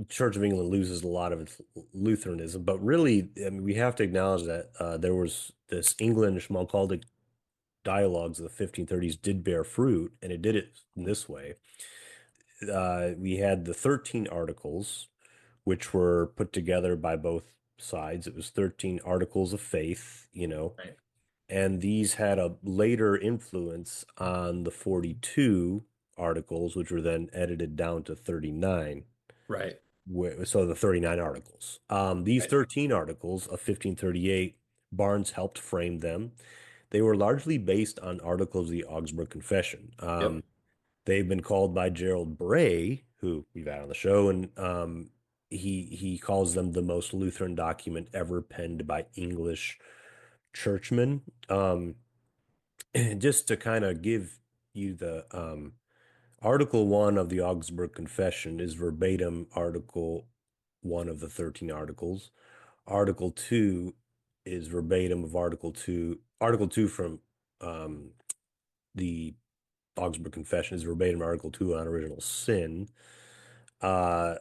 Church of England loses a lot of its Lutheranism, but really, I mean, we have to acknowledge that there was this English-Schmalkaldic dialogues of the 1530s did bear fruit, and it did it in this way. We had the 13 articles, which were put together by both sides. It was 13 articles of faith, right. And these had a later influence on the 42 articles, which were then edited down to 39. Right. So the 39 articles. These Right. 13 articles of 1538, Barnes helped frame them. They were largely based on articles of the Augsburg Confession. Yep. They've been called by Gerald Bray, who we've had on the show, and he calls them the most Lutheran document ever penned by English churchmen. Just to kind of give you the Article 1 of the Augsburg Confession is verbatim Article 1 of the 13 articles. Article 2 is verbatim of Article 2. Article 2 from the Augsburg Confession is verbatim Article 2 on original sin. Uh,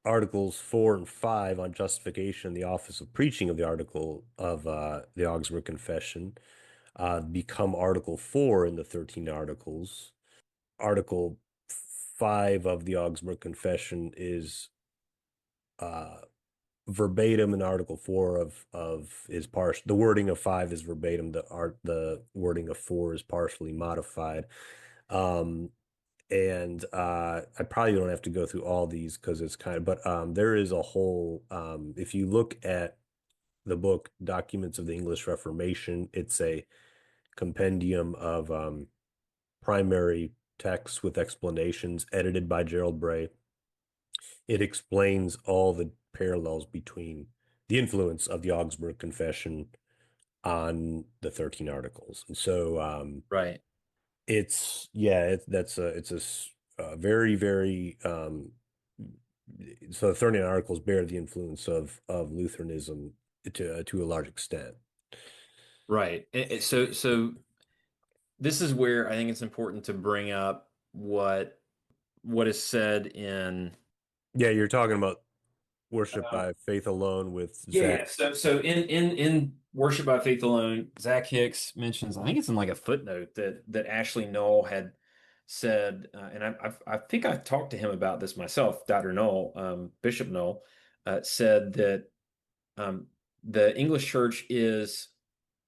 Articles 4 and 5 on justification, the office of preaching of the article of the Augsburg Confession become Article 4 in the 13 articles. Article 5 of the Augsburg Confession is uh, verbatim in Article 4 of is partial. The wording of 5 is verbatim. The wording of 4 is partially modified. Um, and I probably don't have to go through all these because it's kind of, but there is a whole, if you look at the book Documents of the English Reformation, it's a compendium of primary texts with explanations edited by Gerald Bray. It explains all the parallels between the influence of the Augsburg Confession on the 13 articles. And so Right. it's a very, very so the 39 articles bear the influence of Lutheranism to a large extent. Right. So this is where I think it's important to bring up what is said in Yeah, you're talking about worship by faith alone with Zach. yeah. So in Worship by Faith Alone, Zach Hicks mentions, I think it's in like a footnote that Ashley Knoll had said, and I think I talked to him about this myself. Dr. Knoll, Bishop Knoll, said that um, the English Church is,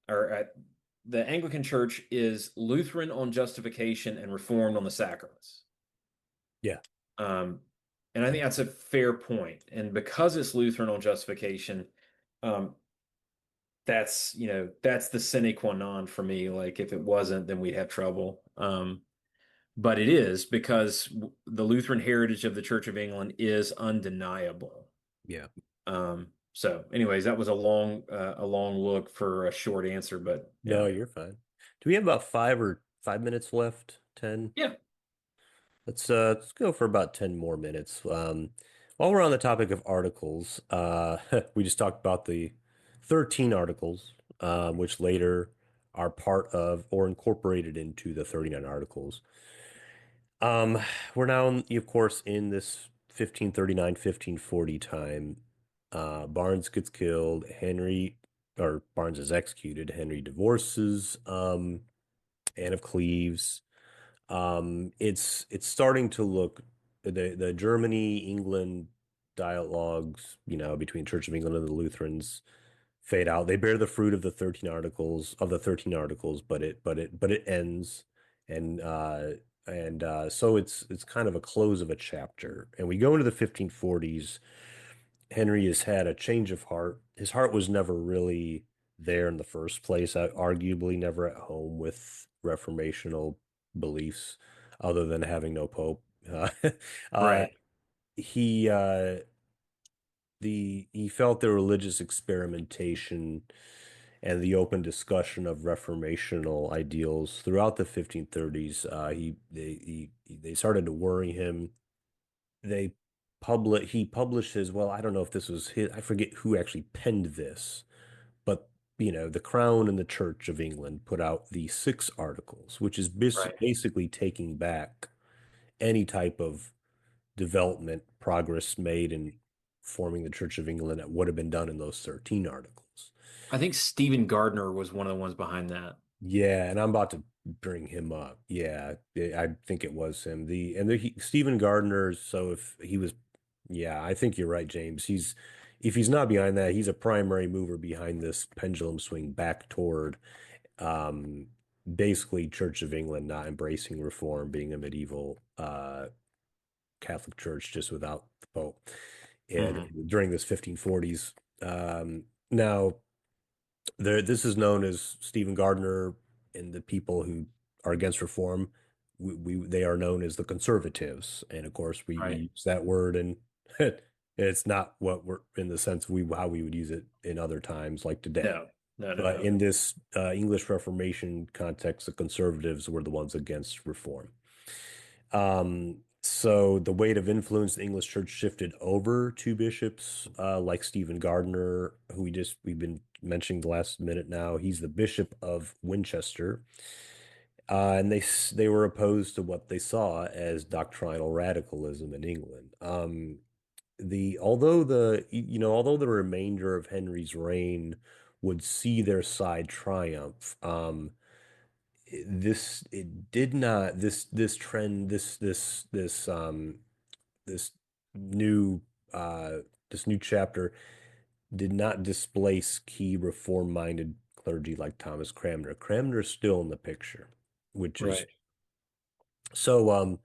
or the Anglican Church is Lutheran on justification and Reformed on the sacraments. Yeah. Um, and I think that's a fair point. And because it's Lutheran on justification, um, that's the sine qua non for me. Like if it wasn't, then we'd have trouble. But it is because the Lutheran heritage of the Church of England is undeniable. Yeah. So anyways, that was a long look for a short answer, but No, yeah. you're fine. Do we have about 5 minutes left? 10? Yeah. Let's go for about 10 more minutes. While we're on the topic of articles, we just talked about the 13 articles, which later are part of or incorporated into the 39 articles. Um, we're now, of course, in this 1539, 1540 time. Barnes gets killed. Barnes is executed. Henry divorces Anne of Cleves. It's starting to look the Germany England dialogues, between Church of England and the Lutherans fade out. They bear the fruit of the 13 articles, but it ends, and so it's kind of a close of a chapter. And we go into the 1540s. Henry has had a change of heart. His heart was never really there in the first place, arguably never at home with reformational beliefs, other than having no pope. Uh, Right. he he felt the religious experimentation and the open discussion of reformational ideals throughout the 1530s. They started to worry him. He published his, well, I don't know if this was his, I forget who actually penned this, but the Crown and the Church of England put out the Six Articles, which is Right. basically taking back any type of development progress made in forming the Church of England that would have been done in those 13 articles. I think Stephen Gardner was one of the ones behind that. Yeah, and I'm about to bring him up. Yeah, I think it was him. Stephen Gardner. So if he was, yeah, I think you're right, James. If he's not behind that, he's a primary mover behind this pendulum swing back toward basically Church of England not embracing reform, being a medieval Catholic Church just without the Pope, and Hmm. during this 1540s. Now, this is known as Stephen Gardner, and the people who are against reform. They are known as the conservatives, and of course, we Right. use that word, and it's not what we're in the sense we how we would use it in other times like today. No, no, no, But no. in this English Reformation context, the conservatives were the ones against reform. So the weight of influence in the English church shifted over to bishops like Stephen Gardner, who we've been mentioning the last minute now. He's the Bishop of Winchester, and they were opposed to what they saw as doctrinal radicalism in England. The although the you know although the remainder of Henry's reign would see their side triumph, it did not this trend this new uh this new chapter did not displace key reform-minded clergy like Thomas Cranmer. Cranmer is still in the picture, which is Right. so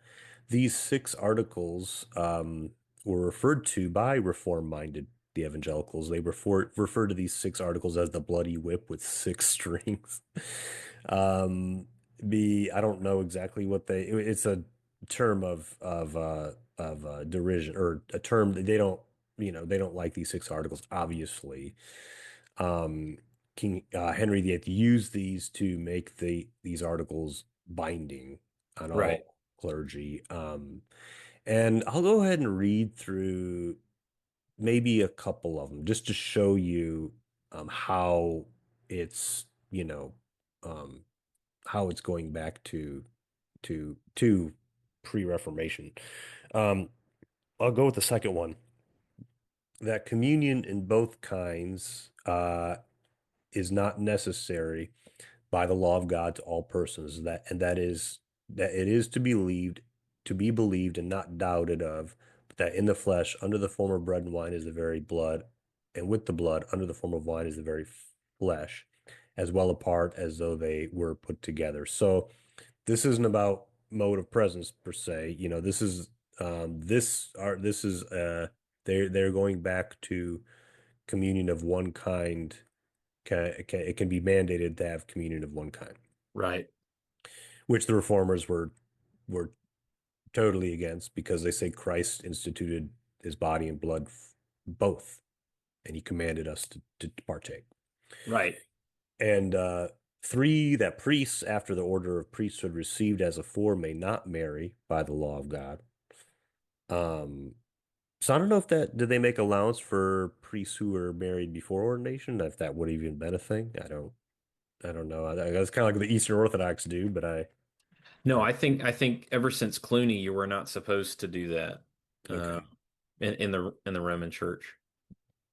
these six articles were referred to by reform-minded the evangelicals. They refer to these six articles as the bloody whip with six strings. Um, I don't know exactly what it's a term of derision, or a term that they don't like these six articles, obviously. Um, King Henry VIII used these to make these articles binding on Right. all clergy. And I'll go ahead and read through maybe a couple of them just to show you how it's, um, how it's going back to pre-Reformation. Um, I'll go with the second one. That communion in both kinds is not necessary by the law of God to all persons, that is that it is to be believed and not doubted of, but that in the flesh, under the form of bread and wine is the very blood, and with the blood, under the form of wine is the very flesh, as well apart as though they were put together. So this isn't about mode of presence per se. This is they're going back to communion of one kind. It can be mandated to have communion of one kind, Right. which the reformers were totally against because they say Christ instituted his body and blood both, and he commanded us to partake. Right. And three, that priests after the order of priesthood received as afore may not marry by the law of God. Um, so I don't know if that did they make allowance for priests who were married before ordination, if that would have even been a thing. I don't know. That's kind of like the Eastern Orthodox do, but No, I I think ever since Clooney, you were not supposed to do that uh, okay. in the Roman Church.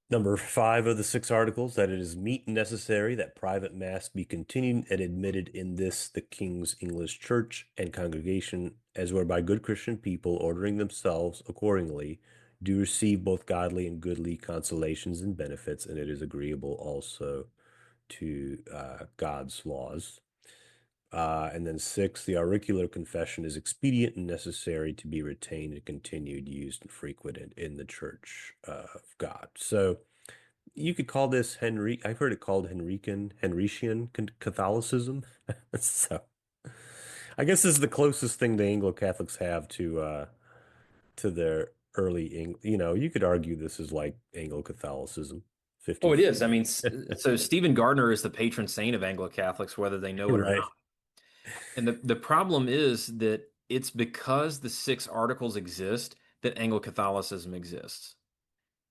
Number five of the six articles, that it is meet and necessary that private mass be continued and admitted in this the King's English Church and congregation, as whereby good Christian people, ordering themselves accordingly, do receive both godly and goodly consolations and benefits, and it is agreeable also to God's laws. And then six, the auricular confession is expedient and necessary to be retained and continued, used, and frequented in the Church of God. So you could call this I've heard it called Henrician Catholicism. So I guess this is the closest thing the Anglo-Catholics have to their early you could argue this is like Anglo-Catholicism, Oh, 50, it is. I mean, so Stephen Gardner is the patron saint of Anglo-Catholics, whether they know it or right? not. And the problem is that it's because the six articles exist that Anglo-Catholicism exists.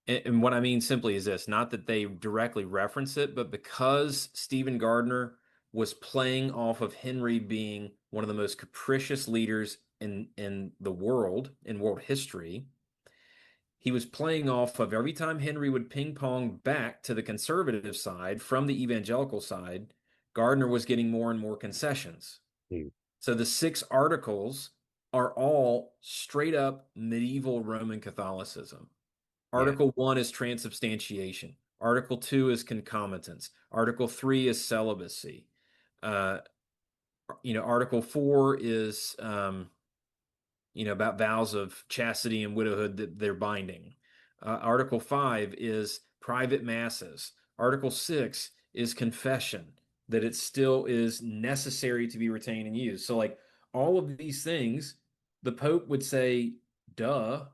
And what I mean simply is this, not that they directly reference it, but because Stephen Gardner was playing off of Henry being one of the most capricious leaders in the world, in world history, he was playing off of every time Henry would ping pong back to the conservative side from the evangelical side, Gardner was getting more and more concessions. Hmm. So the six articles are all straight up medieval Roman Catholicism. Yeah. Article 1 is transubstantiation. Article 2 is concomitance. Article 3 is celibacy. uh, Article 4 is about vows of chastity and widowhood that they're binding. Article 5 is private masses. Article 6 is confession, that it still is necessary to be retained and used. So, like all of these things, the Pope would say, duh.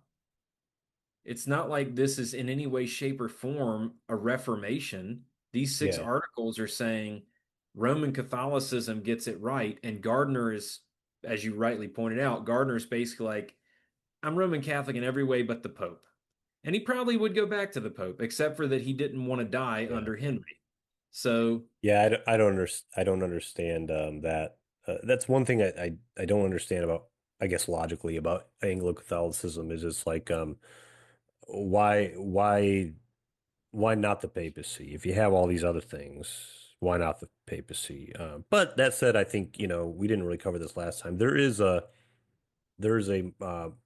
It's not like this is in any way, shape, or form a reformation. These six Yeah. articles are saying Roman Catholicism gets it right. And Gardner is, as you rightly pointed out, Gardner is basically like, I'm Roman Catholic in every way but the Pope. And he probably would go back to the Pope, except for that he didn't want to die Yeah. under Henry. So, Yeah, I don't understand that. That's one thing I don't understand about, I guess logically about Anglo-Catholicism is it's like why why why not the papacy? If you have all these other things, why not the papacy? But that said, I think, we didn't really cover this last time. There is a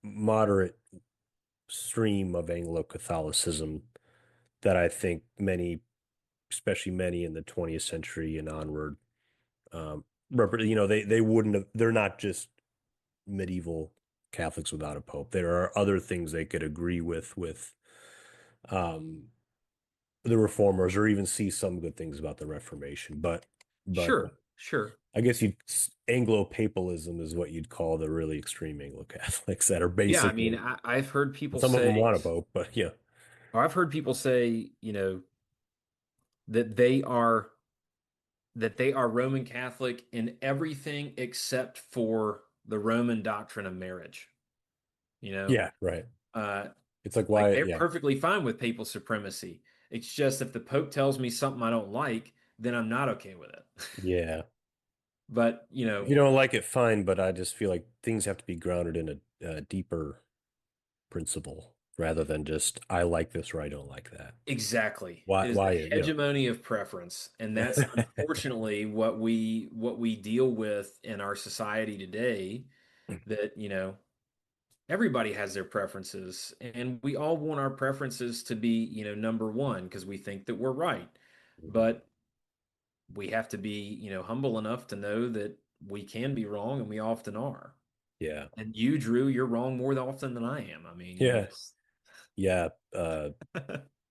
moderate stream of Anglo-Catholicism that I think many, especially many in the 20th century and onward, they wouldn't have, they're not just medieval Catholics without a pope. There are other things they could agree with um, the reformers, or even see some good things about the Reformation. But sure, sure. I guess you Anglo-papalism is what you'd call the really extreme Anglo-Catholics that are Yeah, I mean, basically, I've heard people some of them say, want a pope, but yeah, or I've heard people say, that they are Roman Catholic in everything except for the Roman doctrine of marriage. You know, yeah, right. uh, It's like like why, they're yeah, perfectly fine with papal supremacy. It's just if the Pope tells me something I don't like, then I'm not okay with it. yeah. But If you don't like it, fine, but I just feel like things have to be grounded in a deeper principle rather than just I like this or I don't like that. exactly, Why? it is the Why? hegemony of preference, and that's unfortunately what we deal with in our society today. That everybody has their preferences, and we all want our preferences to be, number one because we think that we're right. But we have to be, humble enough to know that we can be wrong, and we often are. Yeah, And you, Drew, you're wrong more often than I am. I mean, yeah, yeah,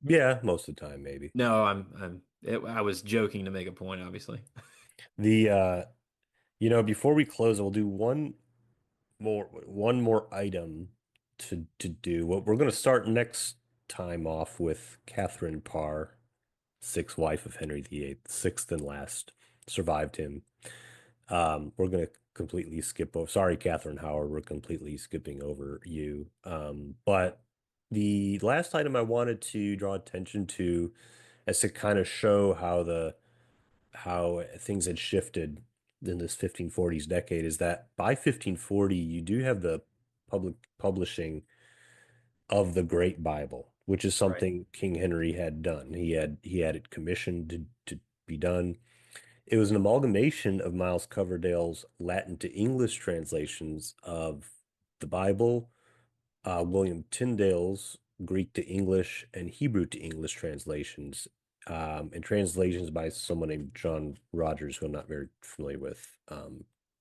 yeah. Most of the time, maybe no, I was joking to make a point, obviously. the before we close, we'll do one more item to do. What we're going to start next time off with Catherine Parr, sixth wife of Henry VIII, sixth and last, survived him. We're going to completely skip over. Sorry, Catherine Howard, we're completely skipping over you. But the last item I wanted to draw attention to, as to kind of show how things had shifted in this 1540s decade, is that by 1540 you do have the public publishing of the Great Bible, which is Right. something King Henry had done. He had it commissioned to be done. It was an amalgamation of Miles Coverdale's Latin to English translations of the Bible, William Tyndale's Greek to English and Hebrew to English translations, and translations by someone named John Rogers, who I'm not very familiar with.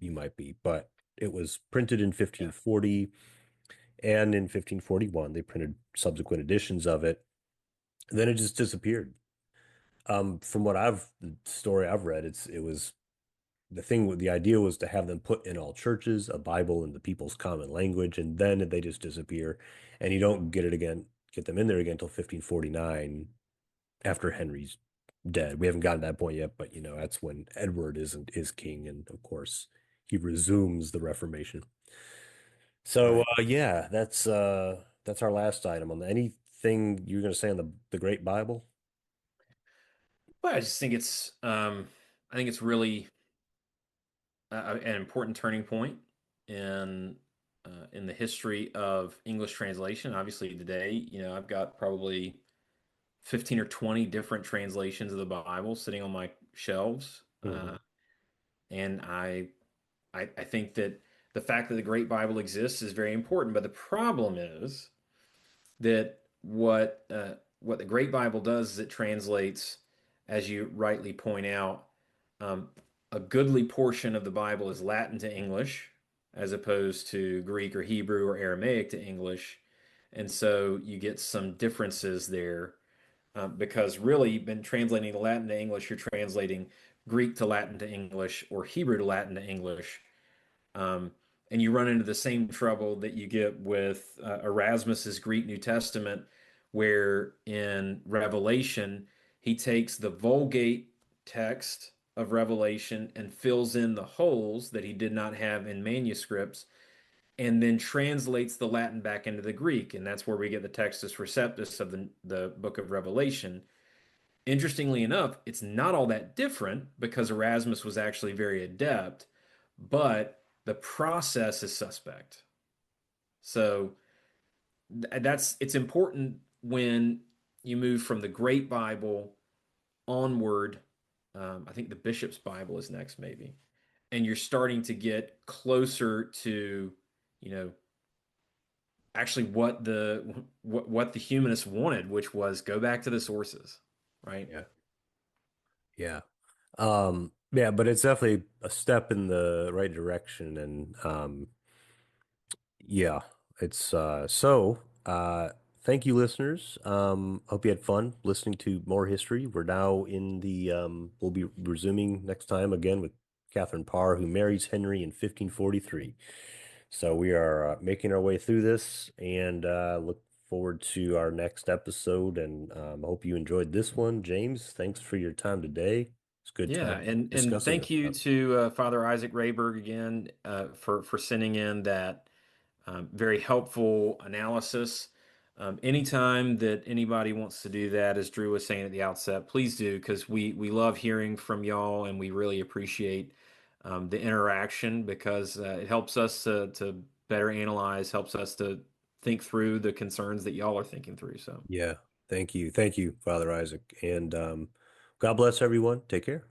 You might be, but it was printed in Yeah. 1540, and in 1541 they printed subsequent editions of it. Then it just disappeared. From the story I've read, it was the idea was to have them put in all churches, a Bible in the people's common language, and then they just disappear, and you don't get them in there again until 1549, after Henry's dead. We haven't gotten to that point yet, but that's when Edward is king, and of course he resumes the Reformation. So Right. yeah, that's our last item. On anything you're going to say on the Great Bible? But I just think I think it's really an important turning point in in the history of English translation. Obviously, today, I've got probably 15 or 20 different translations of the Bible sitting on my shelves, Hmm. and I think that the fact that the Great Bible exists is very important. But the problem is that what the Great Bible does is it translates, as you rightly point out, um, a goodly portion of the Bible is Latin to English, as opposed to Greek or Hebrew or Aramaic to English. And so you get some differences there because really, you've been translating the Latin to English, you're translating Greek to Latin to English or Hebrew to Latin to English. Um, and you run into the same trouble that you get with Erasmus's Greek New Testament, where in Revelation, he takes the Vulgate text of Revelation and fills in the holes that he did not have in manuscripts, and then translates the Latin back into the Greek. And that's where we get the Textus Receptus of the book of Revelation. Interestingly enough, it's not all that different because Erasmus was actually very adept, but the process is suspect. So that's it's important when you move from the Great Bible onward. I think the Bishop's Bible is next, maybe, and you're starting to get closer to, you know, actually what the humanists wanted, which was go back to the sources, right? Yeah. Yeah. Yeah, but it's definitely a step in the right direction. And yeah, it's thank you, listeners. Hope you had fun listening to more history. We're now in the we'll be resuming next time again with Catherine Parr, who marries Henry in 1543. So we are making our way through this and look forward to our next episode. And hope you enjoyed this one. James, thanks for your time today. It's a good Yeah, time and discussing thank this you stuff. to Father Isaac Rehberg again for sending in that very helpful analysis. Anytime that anybody wants to do that, as Drew was saying at the outset, please do because we love hearing from y'all and we really appreciate the interaction because it helps us to better analyze, helps us to think through the concerns that y'all are thinking through. So. Yeah, thank you. Thank you, Father Isaac. And God bless everyone. Take care.